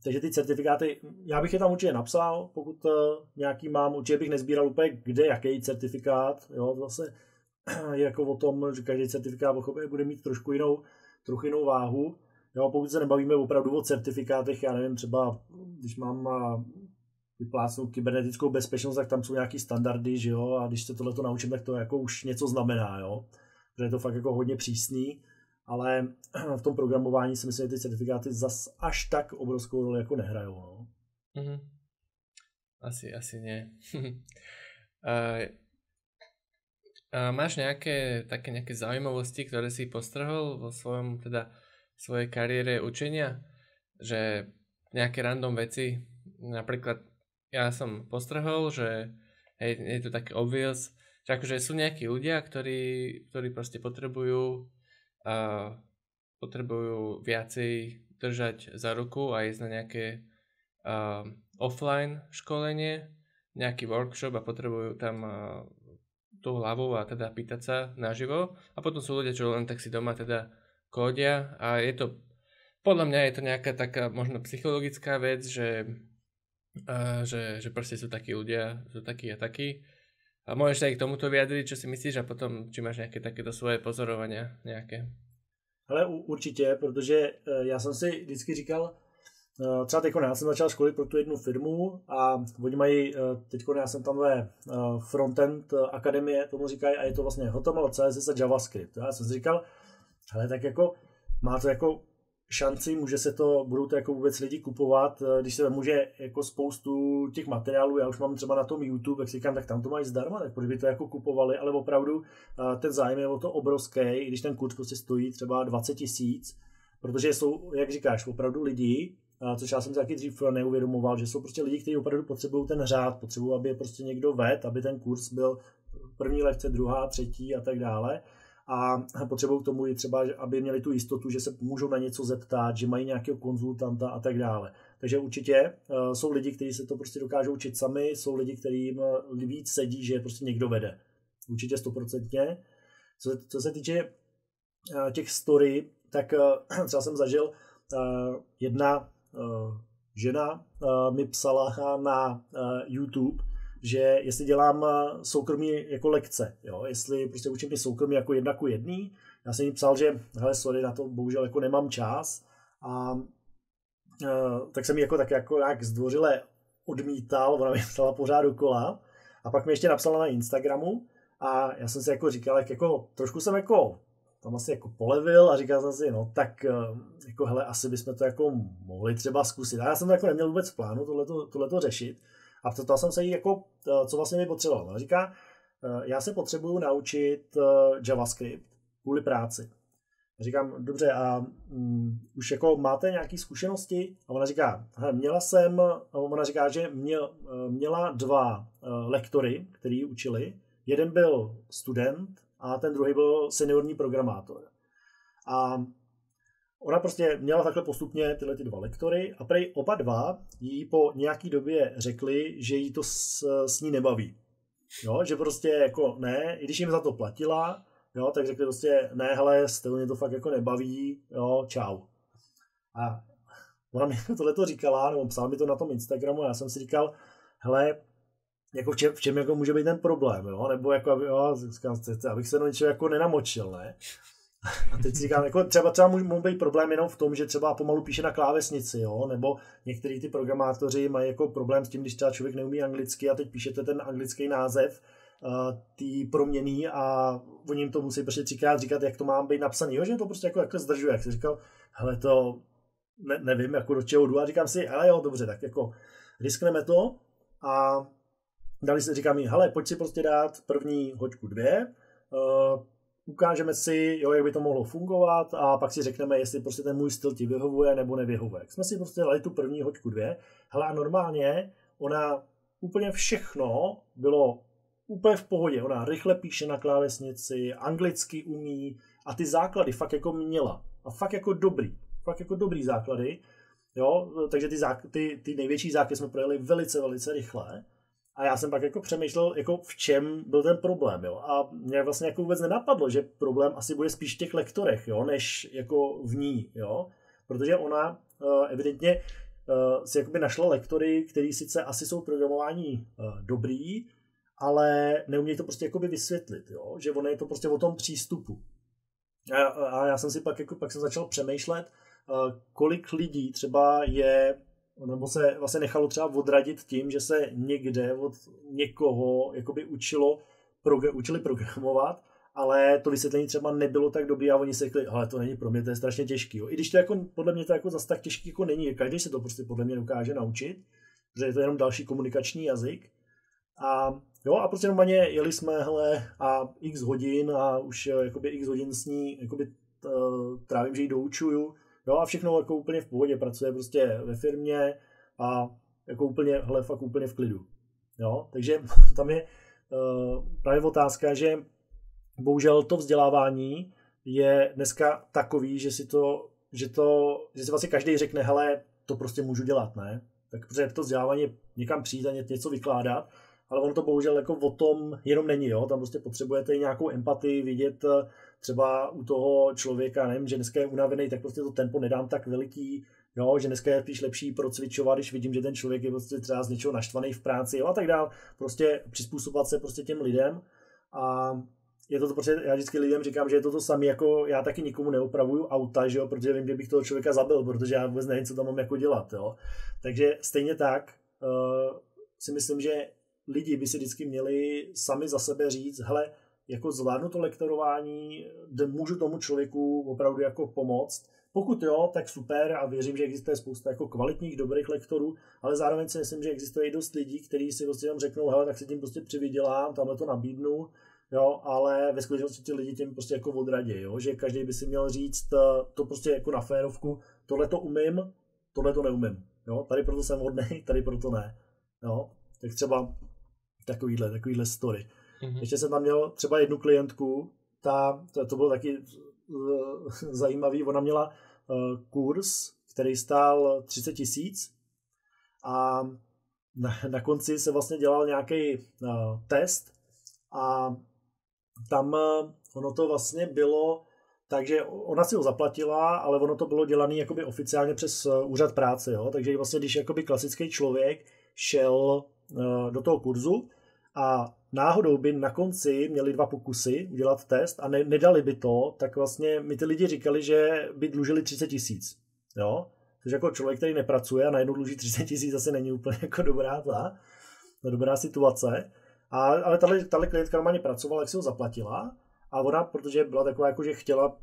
takže ty certifikáty, já bych je tam určitě napsal, pokud nějaký mám, určitě bych nezbíral úplně kde, jaký certifikát, jo, zase je jako o tom, že každý certifikát bude mít trochu jinou váhu, jo, pokud se nebavíme opravdu o certifikátech, já nevím, třeba když mám vyplácnout kybernetickou bezpečnost, tak tam jsou nějaký standardy, že jo, a když se tohleto naučím, tak to jako už něco znamená, jo, protože je to fakt jako hodně přísný. Ale v tom programování si myslím, že ty certifikáty zas až tak obrovskou roli jako nehrajou. No. Mm-hmm. Asi nie. Máš nejaké zaujímavosti, ktoré si postrhol vo svojej kariére učenia? Že nejaké random veci, napríklad ja som postrhol, že hej, je to také obvious, že akože sú nejakí ľudia, ktorí proste potrebujú viacej držať za ruku a ísť na nejaké offline školenie, nejaký workshop a potrebujú tam tú hlavu a teda pýtať sa naživo. A potom sú ľudia, čo len tak si doma teda kódia a je to, podľa mňa je to nejaká taká možno psychologická vec, že proste sú takí ľudia, sú takí a takí. A môžeš sa aj k tomuto vyjadriť, čo si myslíš, a potom, či máš nejaké takéto svoje pozorovania nějaké? Ale určitě, protože já jsem si vždycky říkal, třeba teď já jsem začal školit pro tu jednu firmu a oni mají, teď já jsem tam ve Frontend akademie, tomu říkají, a je to vlastně HTML, CSS a JavaScript. Já jsem si říkal, hele, tak jako má to jako šanci, budou to jako vůbec lidi kupovat, když se může jako spoustu těch materiálů, já už mám třeba na tom YouTube, jak si říkám, tak tam to mají zdarma, tak proč by to jako kupovali, ale opravdu ten zájem je o to obrovský, i když ten kurz prostě stojí třeba 20 000, protože jsou, jak říkáš, opravdu lidi, což já jsem si taky dřív neuvědomoval, že jsou prostě lidi, kteří opravdu potřebují ten řád, potřebují, aby je prostě někdo vedl, aby ten kurz byl první lekce, druhá, třetí a tak dále. A potřebují k tomu i třeba, aby měli tu jistotu, že se můžou na něco zeptat, že mají nějakého konzultanta a tak dále. Takže určitě jsou lidi, kteří se to prostě dokážou učit sami, jsou lidi, kterým víc sedí, že je prostě někdo vede. Určitě 100%. Co se týče těch story, tak třeba jsem zažil, jedna žena mi psala na YouTube, že jestli dělám soukromí jako lekce, jo? Jestli prostě učím ty soukromí jako 1:1, já jsem jí psal, že hele, sorry, na to bohužel jako nemám čas, a tak jsem jí jako tak jako nějak zdvořile odmítal, ona mi psala pořád dokola, A pak mi ještě napsala na Instagramu a já jsem si jako říkal, jako trošku jsem jako tam asi jako polevil a říkal jsem si, no tak jako hele, asi bychom to jako mohli třeba zkusit. A já jsem to jako neměl vůbec v plánu tohleto řešit. A ptal jsem se jí jako, co vlastně mi potřeboval. Ona říká, já se potřebuju naučit JavaScript kvůli práci. Říkám, dobře, a už jako máte nějaké zkušenosti? A ona říká, ona říká, že měla 2 lektory, který učili. Jeden byl student a ten druhý byl seniorní programátor. A ona prostě měla takhle postupně tyhle 2 lektory a prej oba 2 jí po nějaký době řekli, že jí to s ní nebaví. Jo, že prostě jako ne, i když jim za to platila, jo, tak řekli prostě, ne, hele, mě to fakt jako nebaví, jo, čau. A ona mi tohleto říkala, nebo psala mi to na tom Instagramu a já jsem si říkal, hele, jako v čem jako může být ten problém, jo, nebo jako, jo, abych se do něčeho jako nenamočil, ne. A teď si říkám, jako třeba může být problém jenom v tom, že třeba pomalu píše na klávesnici, jo, nebo některý ty programátoři mají jako problém s tím, když třeba člověk neumí anglicky a teď píšete ten anglický název ty proměny a oni jim to musí prostě 3krát říkat, jak to má být napsaný, jo, že to prostě jako zdržuje, jak jsi říkal, hele, to nevím, jako do čeho jdu a říkám si, ale jo, dobře, tak jako riskneme to a dali se, říkám jí, hele, pojď si prostě dát první hoďku 2, ukážeme si, jo, jak by to mohlo fungovat a pak si řekneme, jestli prostě ten můj styl ti vyhovuje nebo nevyhovuje. Jak jsme si prostě dali tu první hoďku 2, hele, a normálně ona úplně všechno bylo úplně v pohodě. Ona rychle píše na klávesnici, anglicky umí a ty základy fakt jako měla. A fakt jako dobrý základy. Jo, takže ty největší základy jsme projeli velice, velice rychle. A já jsem pak jako přemýšlel, jako v čem byl ten problém, jo. A mě vlastně jako vůbec nenapadlo, že problém asi bude spíš v těch lektorech, jo, než jako v ní, jo. Protože ona evidentně si jakoby našla lektory, který sice asi jsou programování dobrý, ale neumějí to prostě jakoby vysvětlit, jo. Že ono je to prostě o tom přístupu. A já jsem si pak jsem začal přemýšlet, kolik lidí třeba je, nebo se vlastně nechalo třeba odradit tím, že se někde od někoho jakoby učili programovat, ale to vysvětlení třeba nebylo tak dobré a oni si řekli, ale to není pro mě, to je strašně těžký. Jo. I když to jako, podle mě to jako zase tak těžký jako není, každý se to prostě podle mě dokáže naučit, protože je to jenom další komunikační jazyk. A jo, a prostě normálně jeli jsme, hele, a x hodin a už jakoby x hodin s ní jakoby trávím, že ji doučuju. Jo, a všechno jako úplně v pohodě, pracuje prostě ve firmě a jako úplně, hele, fakt úplně v klidu. Jo, takže tam je právě otázka, že bohužel to vzdělávání je dneska takový, že si vlastně každý řekne, hele, to prostě můžu dělat, ne? Tak protože to vzdělávání je někam přijít a něco vykládat, ale ono to bohužel jako o tom jenom není, jo? Tam prostě potřebujete nějakou empatii, vidět třeba u toho člověka, nevím, že dneska je unavený, tak prostě to tempo nedám tak veliký, jo? Že dneska je spíš lepší procvičovat, když vidím, že ten člověk je prostě třeba z něčeho naštvaný v práci, jo? A tak dál, prostě přizpůsobovat se prostě těm lidem a je to prostě, já vždycky lidem říkám, že je to samé, jako já taky nikomu neopravuju auta, že jo? Protože vím, že bych toho člověka zabil, protože já vůbec nevím, co tam mám jako dělat, jo? Takže stejně tak si myslím, že lidi by si vždycky měli sami za sebe říct, hele, jako zvládnu to lektorování, můžu tomu člověku opravdu jako pomoct. Pokud jo, tak super a věřím, že existuje spousta jako kvalitních, dobrých lektorů, ale zároveň si myslím, že existuje i dost lidí, kteří si prostě tam řeknou, hele, tak si tím prostě přivydělám, tamhle to nabídnu, jo, ale ve skutečnosti ty lidi tím prostě jako odradí, jo, že každý by si měl říct to prostě jako na férovku, tohle to umím, tohle to neumím, jo, tady proto jsem hodnej, tady proto ne, jo, tak třeba takovýhle story. Mm-hmm. Ještě jsem tam měl třeba jednu klientku, to bylo taky zajímavý, ona měla kurz, který stál 30 000 a na konci se vlastně dělal nějaký test a tam ono to vlastně bylo, takže ona si ho zaplatila, ale ono to bylo dělané jakoby oficiálně přes úřad práce, jo? Takže vlastně když jakoby klasický člověk šel do toho kurzu a náhodou by na konci měli 2 pokusy udělat test a nedali by to, tak vlastně mi ty lidi říkali, že by dlužili 30 000. Jo? Což jako člověk, který nepracuje a najednou dluží 30 000, zase není úplně jako dobrá situace. Ale tahle klientka normálně pracovala, jak si ho zaplatila a ona, protože byla taková, jako, že chtěla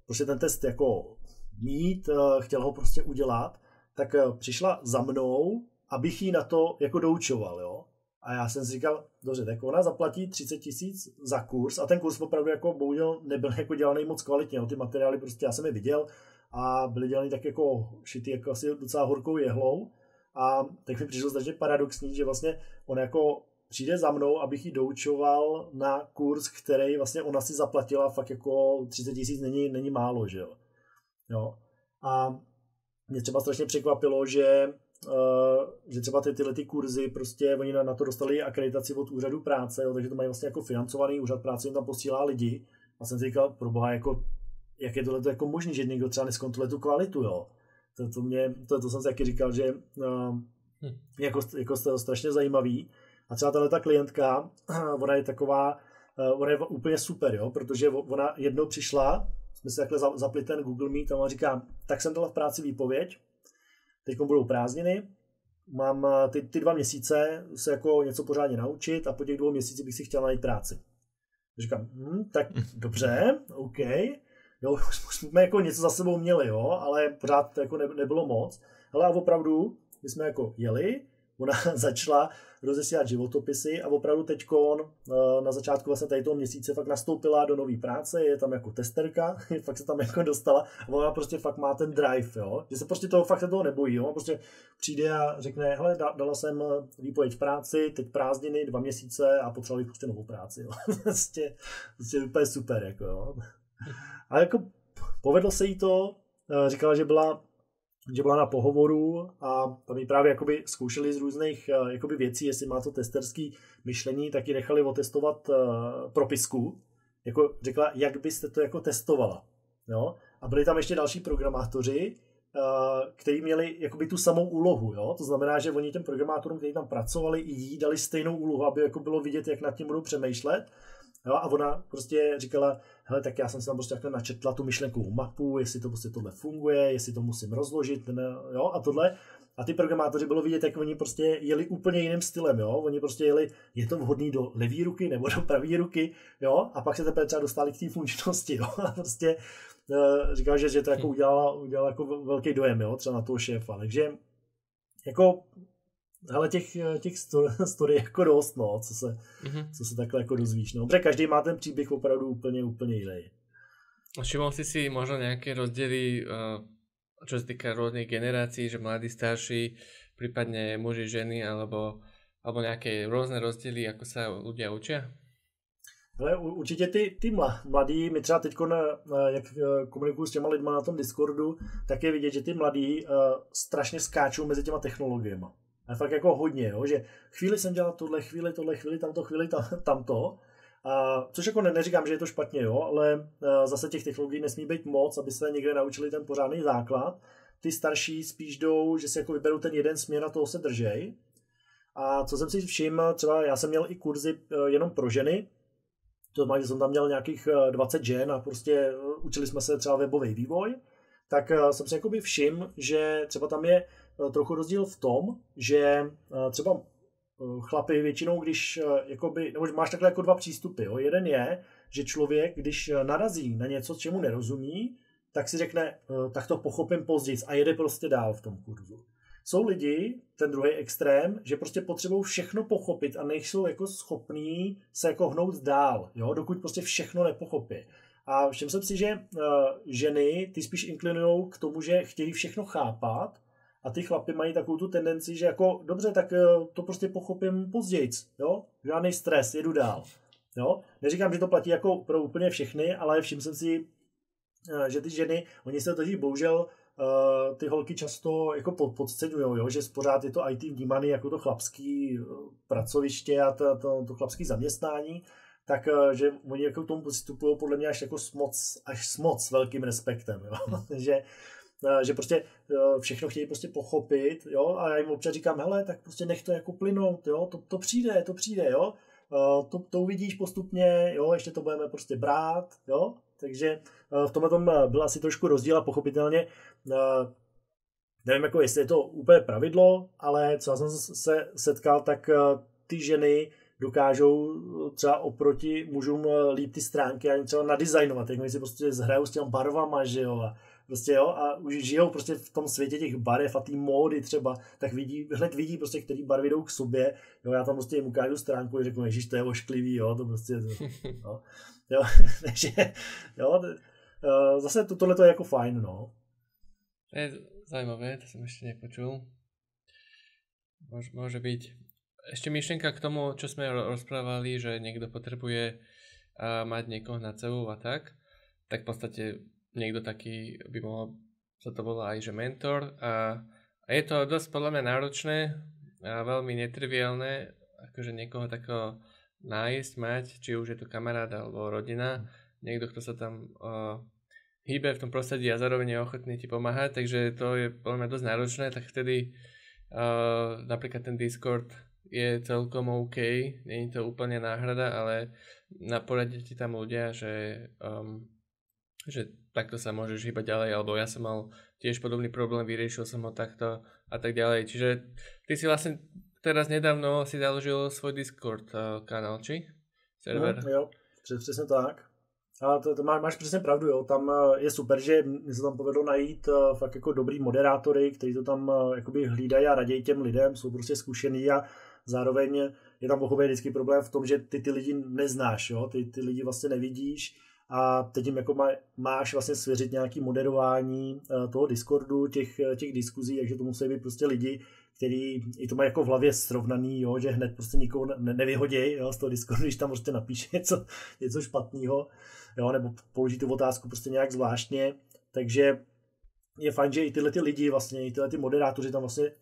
prostě ten test jako mít, chtěla ho prostě udělat, tak přišla za mnou, abych jí na to jako doučoval, jo. A já jsem si říkal, dobře, tak ona zaplatí 30 000 za kurz a ten kurz opravdu jako bohužel nebyl jako dělaný moc kvalitně, jo. Ty materiály prostě já jsem je viděl a byly dělaný tak jako šitý jako asi docela horkou jehlou a tak mi přišlo strašně paradoxní, že vlastně on jako přijde za mnou, abych jí doučoval na kurz, který vlastně ona si zaplatila fakt jako 30 000 není málo, že jo. A mě třeba strašně překvapilo, že třeba tyhle ty kurzy, prostě oni na to dostali akreditaci od úřadu práce, jo, takže to mají vlastně jako financovaný, úřad práce jim tam posílá lidi a jsem si říkal, proboha, jako, jak je tohle jako možný, že někdo třeba neskontroluje tu kvalitu, jo. To jsem si taky říkal, že jako strašně zajímavý. A třeba tato klientka, ona je taková, ona je úplně super, jo, protože ona jednou přišla, jsme si takhle zapli ten Google Meet a ona říká, tak jsem dala v práci výpověď, teď budou prázdniny, mám ty 2 měsíce se jako něco pořádně naučit a po těch 2 měsících bych si chtěl najít práci. Říkám, tak dobře, OK, jo, už jsme jako něco za sebou měli, jo, ale pořád to jako nebylo moc. Ale a opravdu, my jsme jako jeli, ona začala rozesílat životopisy a opravdu teďkon na začátku vlastně tady toho měsíce fakt nastoupila do nové práce, je tam jako testerka, fakt se tam jako dostala a ona prostě fakt má ten drive, jo, že se prostě fakt se toho nebojí, jo, prostě přijde a řekne, hele, dala jsem výpověď v práci, teď prázdniny, 2 měsíce a potřebovala prostě novou práci, jo, prostě úplně super, jako jo. A jako povedlo se jí to, říkala, že byla na pohovoru a tam ji právě jakoby zkoušeli z různých jakoby věcí, jestli má to testerský myšlení, tak ji nechali otestovat propisku. Jako řekla, jak byste to jako testovala. Jo? A byli tam ještě další programátoři, kteří měli jakoby tu samou úlohu. Jo? To znamená, že oni těm programátorům, kteří tam pracovali, i jí dali stejnou úlohu, aby jako bylo vidět, jak nad tím budou přemýšlet. Jo? A ona prostě říkala, hele, tak já jsem si tam prostě takhle načetla tu myšlenkovou mapu, jestli to prostě tohle funguje, jestli to musím rozložit, jo, a tohle. A ty programátoři bylo vidět, jak oni prostě jeli úplně jiným stylem, jo. Oni prostě jeli, je to vhodný do levé ruky nebo do pravé ruky, jo, a pak se teprve třeba dostali k té funkčnosti, jo. A prostě říkal, že to jako udělal jako velký dojem, jo, třeba na toho šéfa. Takže jako hele, těch story jako dost, no, co se takhle jako dozvíš, no. Protože každý má ten příběh opravdu úplně jiný. Všimol si možno nejaké rozdiely, čo sa týka rôznych generácií, že mladí, starší, prípadne muži, ženy, alebo nejaké rôzne rozdiely, ako sa ľudia učia? Ale určitě ty mladí, my třeba teď, jak komunikuju s těma lidma na tom Discordu, tak je vidět, že ty mladí strašně skáčou mezi těma technologiemi. A fakt jako hodně, jo? Že chvíli jsem dělal chvíli tamto. Což jako neříkám, že je to špatně, jo? Ale zase těch technologií nesmí být moc, aby se někde naučili ten pořádný základ. Ty starší spíš jdou, že si jako vyberou ten jeden směr a toho se držej. A co jsem si všiml, třeba já jsem měl i kurzy jenom pro ženy, to znamená, že jsem tam měl nějakých 20 žen a prostě učili jsme se třeba webový vývoj, tak jsem si jakoby všiml, že třeba tam je trochu rozdíl v tom, že třeba chlapi většinou, když jakoby, nebo máš takhle jako 2 přístupy. Jo? Jeden je, že člověk, když narazí na něco, čemu nerozumí, tak si řekne, tak to pochopím později a jede prostě dál v tom kurzu. Jsou lidi, ten druhý extrém, že prostě potřebují všechno pochopit a nejsou jako schopní se jako hnout dál, jo? Dokud prostě všechno nepochopí. A všiml jsem si, že ženy, ty spíš inklinují k tomu, že chtějí všechno chápat, a ty chlapi mají takovou tu tendenci, že jako dobře, tak to prostě pochopím později, jo? Žádný stres, jedu dál. Jo? Neříkám, že to platí jako pro úplně všechny, ale všiml jsem si, že ty ženy, oni se totiž bohužel ty holky často jako podceňujou, jo? Že pořád je to IT vnímaný jako to chlapský pracoviště a to chlapský zaměstnání, tak že oni jako k tomu přistupují podle mě až jako s moc velkým respektem. Jo? že prostě všechno chtějí prostě pochopit, jo, a já jim občas říkám, hele, tak prostě nech to jako plynout, jo, to přijde, jo, to uvidíš postupně, jo, ještě to budeme prostě brát, jo, takže v tomhle tom byl asi trošku rozdíl a pochopitelně, nevím, jako jestli je to úplně pravidlo, ale co já jsem se setkal, tak ty ženy dokážou třeba oproti mužům líp ty stránky a třeba nadizajnovat, jak si prostě zhrajou s těma barvama, že jo, a prostě jo, a už žijou prostě v tom světě těch barev a té módy třeba, tak hned vidí prostě, který barvy jdou k sobě, jo, já tam prostě jim ukážu stránku a řeknu, ježiš, to je ošklivý, jo, to prostě, no, jo, takže, jo, zase tohle je jako fajn, no. To je zaujímavé, to som ešte nepočul. Môže byť. Ešte myšlienka k tomu, čo sme rozprávali, že niekto potrebuje mať niekoho nad sebou a tak v podstate niekto taký by mohol, sa to volá aj že mentor a je to dosť podľa mňa náročné a veľmi netriviálne, akože niekoho takého nájsť, mať, či už je to kamarát alebo rodina, niekto, kto sa tam hýbe v tom prostredí a zároveň je ochotný ti pomáhať, takže to je podľa mňa dosť náročné, tak vtedy napríklad ten Discord je celkom OK, nie je to úplne náhrada, ale poradia ti tam ľudia, že takto sa môžeš hýbať ďalej, alebo ja som mal tiež podobný problém, vyriešil som ho takto a tak ďalej, čiže ty si vlastne teraz nedávno si založil svoj Discord kanál, či? Server. Jo, přesně tak. A to máš přesně pravdu, jo. Tam je super, že mi se tam povedlo najít fakt jako dobrý moderátory, kteří to tam jakoby hlídají a raději těm lidem, jsou prostě zkušený a zároveň je tam pochopit vždycky problém v tom, že ty lidi neznáš, jo. Ty lidi vlastně nevidíš a teď jim jako máš vlastně svěřit nějaký moderování toho Discordu, těch diskuzí, takže to musí být prostě lidi, který i to mají jako v hlavě srovnaný, jo, že hned prostě nikoho nevyhodí, jo, z toho Discordu, když tam prostě napíše něco špatného, jo, nebo položí tu otázku prostě nějak zvláštně, takže je fajn, že i tyhle ty lidi vlastně, i tyhle ty moderátoři tam vlastně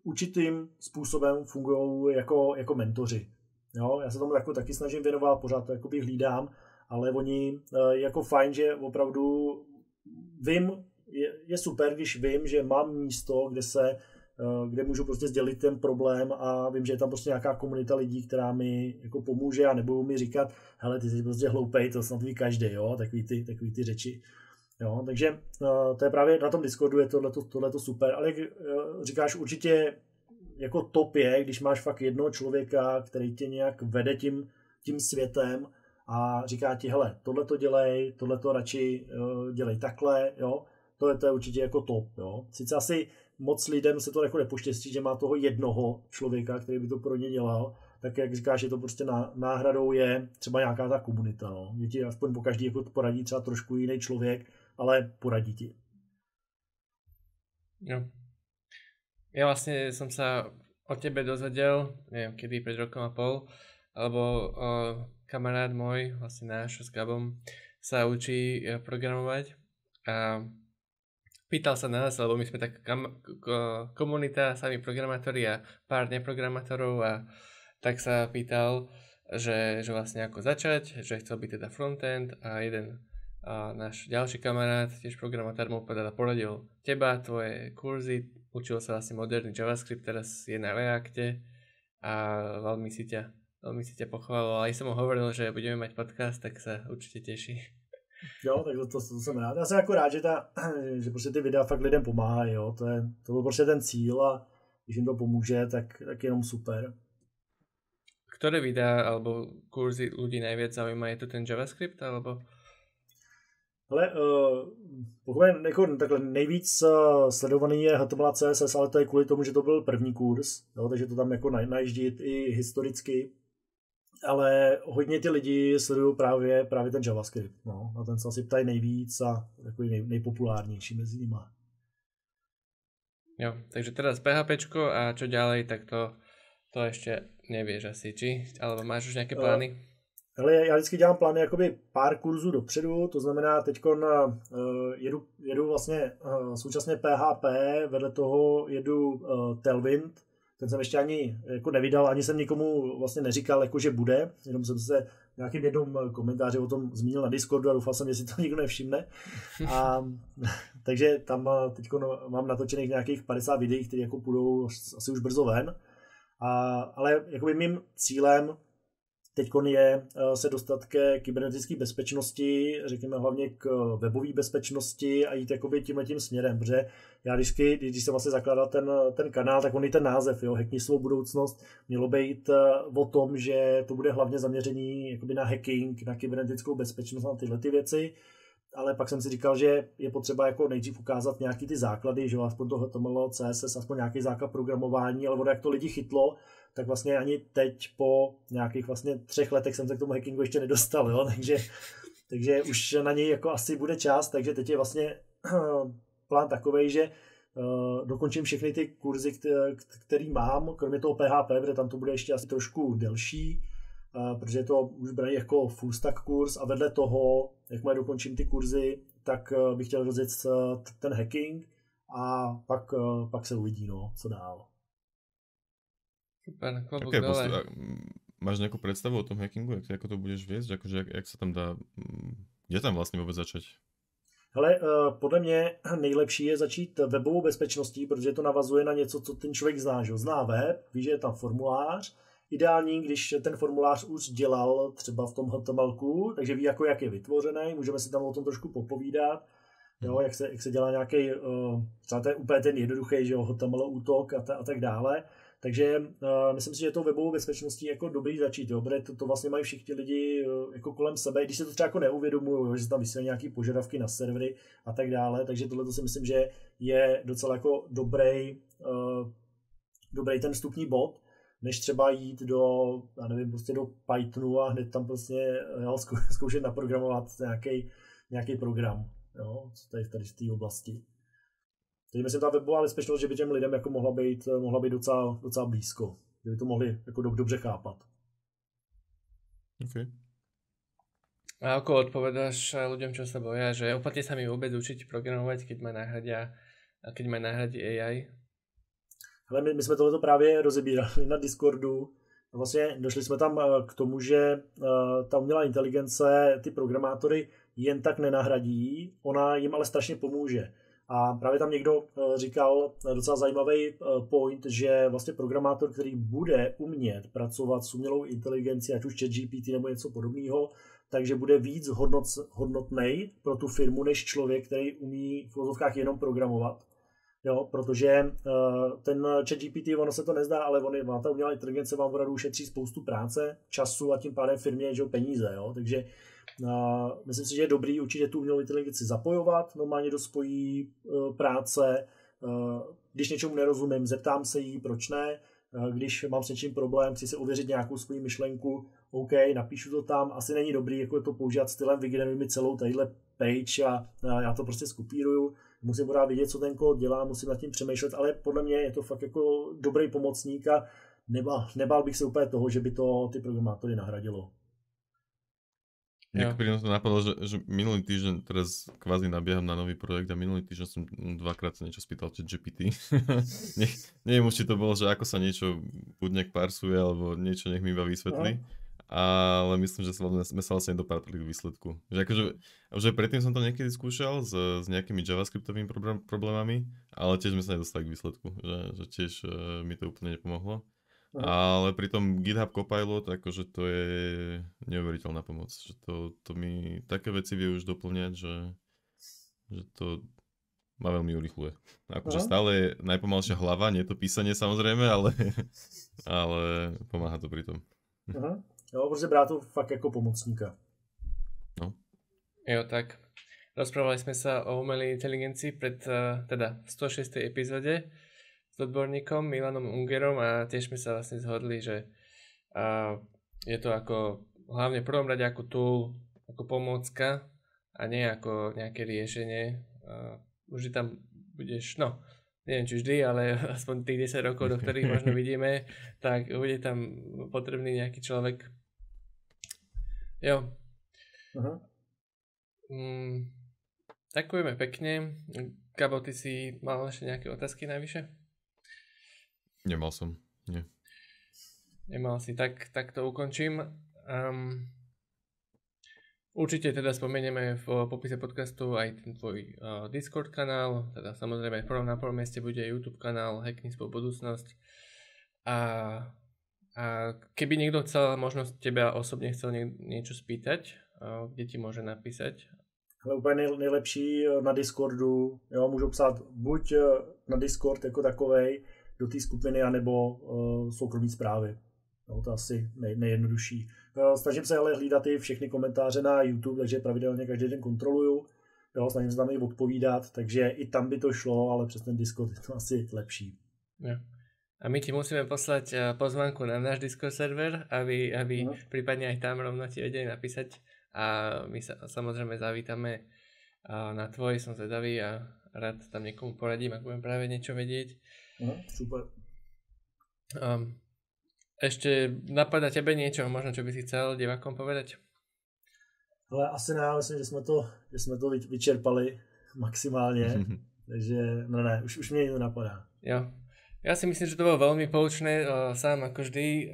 určitým způsobem fungují jako mentoři, jo, já se tomu jako taky snažím věnovat, pořád to jakoby hlídám, ale oni jako fajn, že opravdu vím, je super, když vím, že mám místo, kde můžu prostě sdělit ten problém a vím, že je tam prostě nějaká komunita lidí, která mi jako pomůže a nebudou mi říkat, hele, ty jsi prostě hloupej, to snad ví každý, jo, takový ty řeči. Jo, takže to je právě na tom Discordu je tohleto super, ale jak říkáš, určitě jako top je, když máš fakt jednoho člověka, který tě nějak vede tím světem a říká ti, hele, tohleto dělej, tohleto radši dělej takhle, jo, to je určitě jako top, jo. Sice asi moc lidem se to jako nepoštěstí, že má toho jednoho člověka, který by to pro ně dělal, tak jak říkáš, že to prostě náhradou je třeba nějaká ta komunita, no. Že ti aspoň po každý jako poradí třeba trošku jiný člověk, ale poradí ti. Jo. Ja vlastne som sa o tebe dozvedel, neviem kedy, pred rokom a pol, alebo kamarát môj, vlastne náš s Gabom, sa učí programovať a pýtal sa nás, lebo my sme tak komunita, sami programátori a pár neprogramátorov a tak sa pýtal, že vlastne ako začať, že chcel byť teda frontend a jeden náš ďalší kamarát, tiež programátor, mu poradil teba, tvoje kurzy, učil sa asi moderný JavaScript, teraz je na Reacte a veľmi si ťa pochválil. Aj som mu hovoril, že budeme mať podcast, tak sa určite teší. Jo, tak to jsem rád. Já jsem jako rád, že prostě ty videa fakt lidem pomáhají, jo. To byl prostě ten cíl a když jim to pomůže, tak jenom super. Ktoré videa alebo kurzy ľudí najviac zaujíma? Je to ten JavaScript alebo? Ale jako takhle nejvíc sledovaný je HTML CSS, ale to je kvůli tomu, že to byl první kurz, jo, takže to tam jako najíždí i historicky. Ale hodně ty lidi sledují právě ten JavaScript, no, a ten se asi ptají nejvíc a takový nejpopulárnější mezi nima. Jo, takže teraz PHPčko a čo ďalej, tak to ešte nevieš asi, či? Alebo máš už nějaké plány? Ale já vždycky dělám plány jakoby pár kurzů dopředu, to znamená teďkon jedu vlastně současně PHP, vedle toho jedu Tailwind. Ten jsem ještě ani jako nevydal, ani jsem nikomu vlastně neříkal, jako, že bude, jenom jsem se v nějakým jednom komentáři o tom zmínil na Discordu a doufal jsem, že si to nikdo nevšimne. Takže tam teď mám natočených nějakých 50 videí, které jako půjdou asi už brzo ven. Ale jakoby mým cílem Teďkon je se dostat ke kybernetické bezpečnosti, řekněme hlavně k webové bezpečnosti a jít jakoby tímhletím směrem, protože já když jsem vlastně zakládal ten kanál, tak on i ten název, jo, Hackni svou budoucnost, mělo být o tom, že to bude hlavně zaměřený jakoby na hacking, na kybernetickou bezpečnost, na tyhle ty věci, ale pak jsem si říkal, že je potřeba jako nejdřív ukázat nějaký ty základy, že jo, aspoň to HTML, CSS, aspoň nějaký základ programování, ale jak to lidi chytlo, tak vlastně ani teď po nějakých vlastně 3 letech jsem se k tomu hackingu ještě nedostal, jo? Takže už na něj jako asi bude čas, takže teď je vlastně plán takovej, že dokončím všechny ty kurzy, který mám, kromě toho PHP, protože tam to bude ještě asi trošku delší, protože to už bude jako full stack kurz a vedle toho, jakmile dokončím ty kurzy, tak bych chtěl rozjet ten hacking a pak se uvidí, no, co dál. Super, klobúk okay, dole. Máš nejakú predstavu o tom hackingu, ako to budeš viesť, akože jak sa tam dá, kde tam vlastně vůbec začať? Hele, podle mě nejlepší je začít webovou bezpečností, protože to navazuje na něco, co ten člověk zná, že zná web, ví, že je tam formulář, ideální, když ten formulář už dělal třeba v tom HTMLku, takže ví, jako jak je vytvořený, můžeme si tam o tom trošku popovídat, jo, jak se dělá nějaký, třeba to je úplně ten jednoduchý, že jo, HTML útok a tak dále. Takže myslím si, že to webovou bezpečností jako dobrý začít, jo, protože to vlastně mají všichni lidi jako kolem sebe, když se to třeba jako neuvědomují, že se tam vysílají nějaký požadavky na servery a tak dále, takže tohle si myslím, že je docela jako dobrý ten vstupní bod, než třeba jít do, já nevím, prostě do Pythonu a hned tam prostě zkoušet naprogramovat nějaký program, jo, co tady v té oblasti. Takže myslím, ta webová bezpečnost, že by těm lidem jako mohla být docela blízko. Že by to mohli jako dobře chápat. Okay. A ako odpovedáš ľuďom, čo sa boja, že oplatí sa mi vôbec učiť programovať, keď ma nahradí AI? Ale my jsme tohleto právě rozebírali na Discordu. Vlastně došli jsme tam k tomu, že ta umělá inteligence ty programátory jen tak nenahradí, ona jim ale strašně pomůže. A právě tam někdo říkal docela zajímavý point, že vlastně programátor, který bude umět pracovat s umělou inteligencí, ať už ChatGPT nebo něco podobného, takže bude víc hodnotnej pro tu firmu, než člověk, který umí v uvozovkách jenom programovat. Jo, protože ten ChatGPT, ono se to nezdá, ale ta umělá inteligence vám opravdu ušetří spoustu práce, času a tím pádem firmě, že peníze. Jo? Takže myslím si, že je dobrý určitě tu umělou inteligenci zapojovat normálně do svojí práce. Když něčemu nerozumím, zeptám se jí, proč ne. Když mám s něčím problém, chci si ověřit nějakou svou myšlenku, OK, napíšu to tam. Asi není dobrý jako to používat stylem, vygeneruj mi celou tadyhle page a já to prostě skopíruju. Musím pořád vidět, co ten kód dělá, musím nad tím přemýšlet, ale podle mě je to fakt jako dobrý pomocník a nebál bych se úplně toho, že by to ty programátory nahradilo. Mne pri to napadlo, že minulý týždeň, teraz kvázi nabieham na nový projekt a minulý týždeň som dvakrát sa niečo spýtal ChatGPT. Neviem už, či to bolo, že ako sa niečo buď nejak parsuje, alebo niečo nech mi iba vysvetlí. Ale myslím, že sme sa vlastne dopatrali k výsledku. Že akože, že predtým som to niekedy skúšal s nejakými javascriptovými problémami, ale tiež sme sa nedostali k výsledku. Že tiež mi to úplne nepomohlo. Ale pri tom GitHub Copilot, akože to je neuveriteľná pomoc. Že to mi také veci vie už doplňať, že to ma veľmi urychluje. Akože stále je najpomalšia hlava, nie to písanie samozrejme, ale pomáha to pri tom. Jo, protože brát to fakt jako pomocníka. No. Jo, tak. Rozprávali sme sa o umelej inteligencii pred teda 106. epizóde s odborníkom Milanom Ungerom a tiež sme sa vlastne zhodli, že je to ako hlavne v prvom rade ako tool, ako pomôcka a nie ako nejaké riešenie. Už tam budeš, no, neviem či vždy, ale aspoň tých 10 rokov, do ktorých možno vidíme, tak bude tam potrebný nejaký človek. Jo. Ďakujeme pekne. Gabo, ty si mal ešte nejaké otázky najvyššie? Nemal som, nie. Nemal si, tak to ukončím. Určite teda spomenieme v popise podcastu aj ten tvoj Discord kanál, teda samozrejme na prvom mieste bude YouTube kanál Hackni svoju budúcnosť a A keby niekto chcel, možno teba osobne chcel niečo spýtať, kde ti môže napísať? Ale úplně nejlepší na Discordu, jo, můžou psát buď na Discord jako takovej do té skupiny, anebo soukromí zprávy. No, to asi nejjednodušší. Snažím se ale hlídat i všechny komentáře na YouTube, takže pravidelně každý den kontroluju. Jo, snažím se tam i odpovídat, takže i tam by to šlo, ale přes ten Discord je to asi lepší. Jo. A my ti musíme poslať pozvánku na náš Discord server, aby prípadne aj tam rovno ti vedeli napísať. A my sa samozrejme zavítame na tvoj, som zvedavý a rád tam niekomu poradím, ak budem práve niečo vedieť. Super. Ešte napadá tebe niečo, možno čo by si chcel divákom povedať? Ale asi ne, myslím, že jsme to vyčerpali maximálně, takže ne, už mě to napadá. Jo. Ja si myslím, že to bolo veľmi poučné, sám ako vždy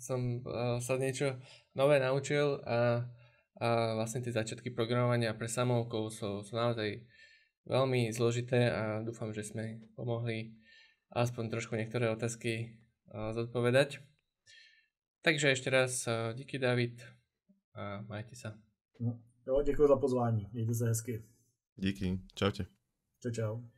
som sa niečo nové naučil a vlastne tie začiatky programovania pre samoukov sú naozaj veľmi zložité a dúfam, že sme pomohli aspoň trošku niektoré otázky zodpovedať. Takže ešte raz díky David a majte sa. Jo, děkuji za pozvání, mějte se hezky. Díky, čaute. Čau.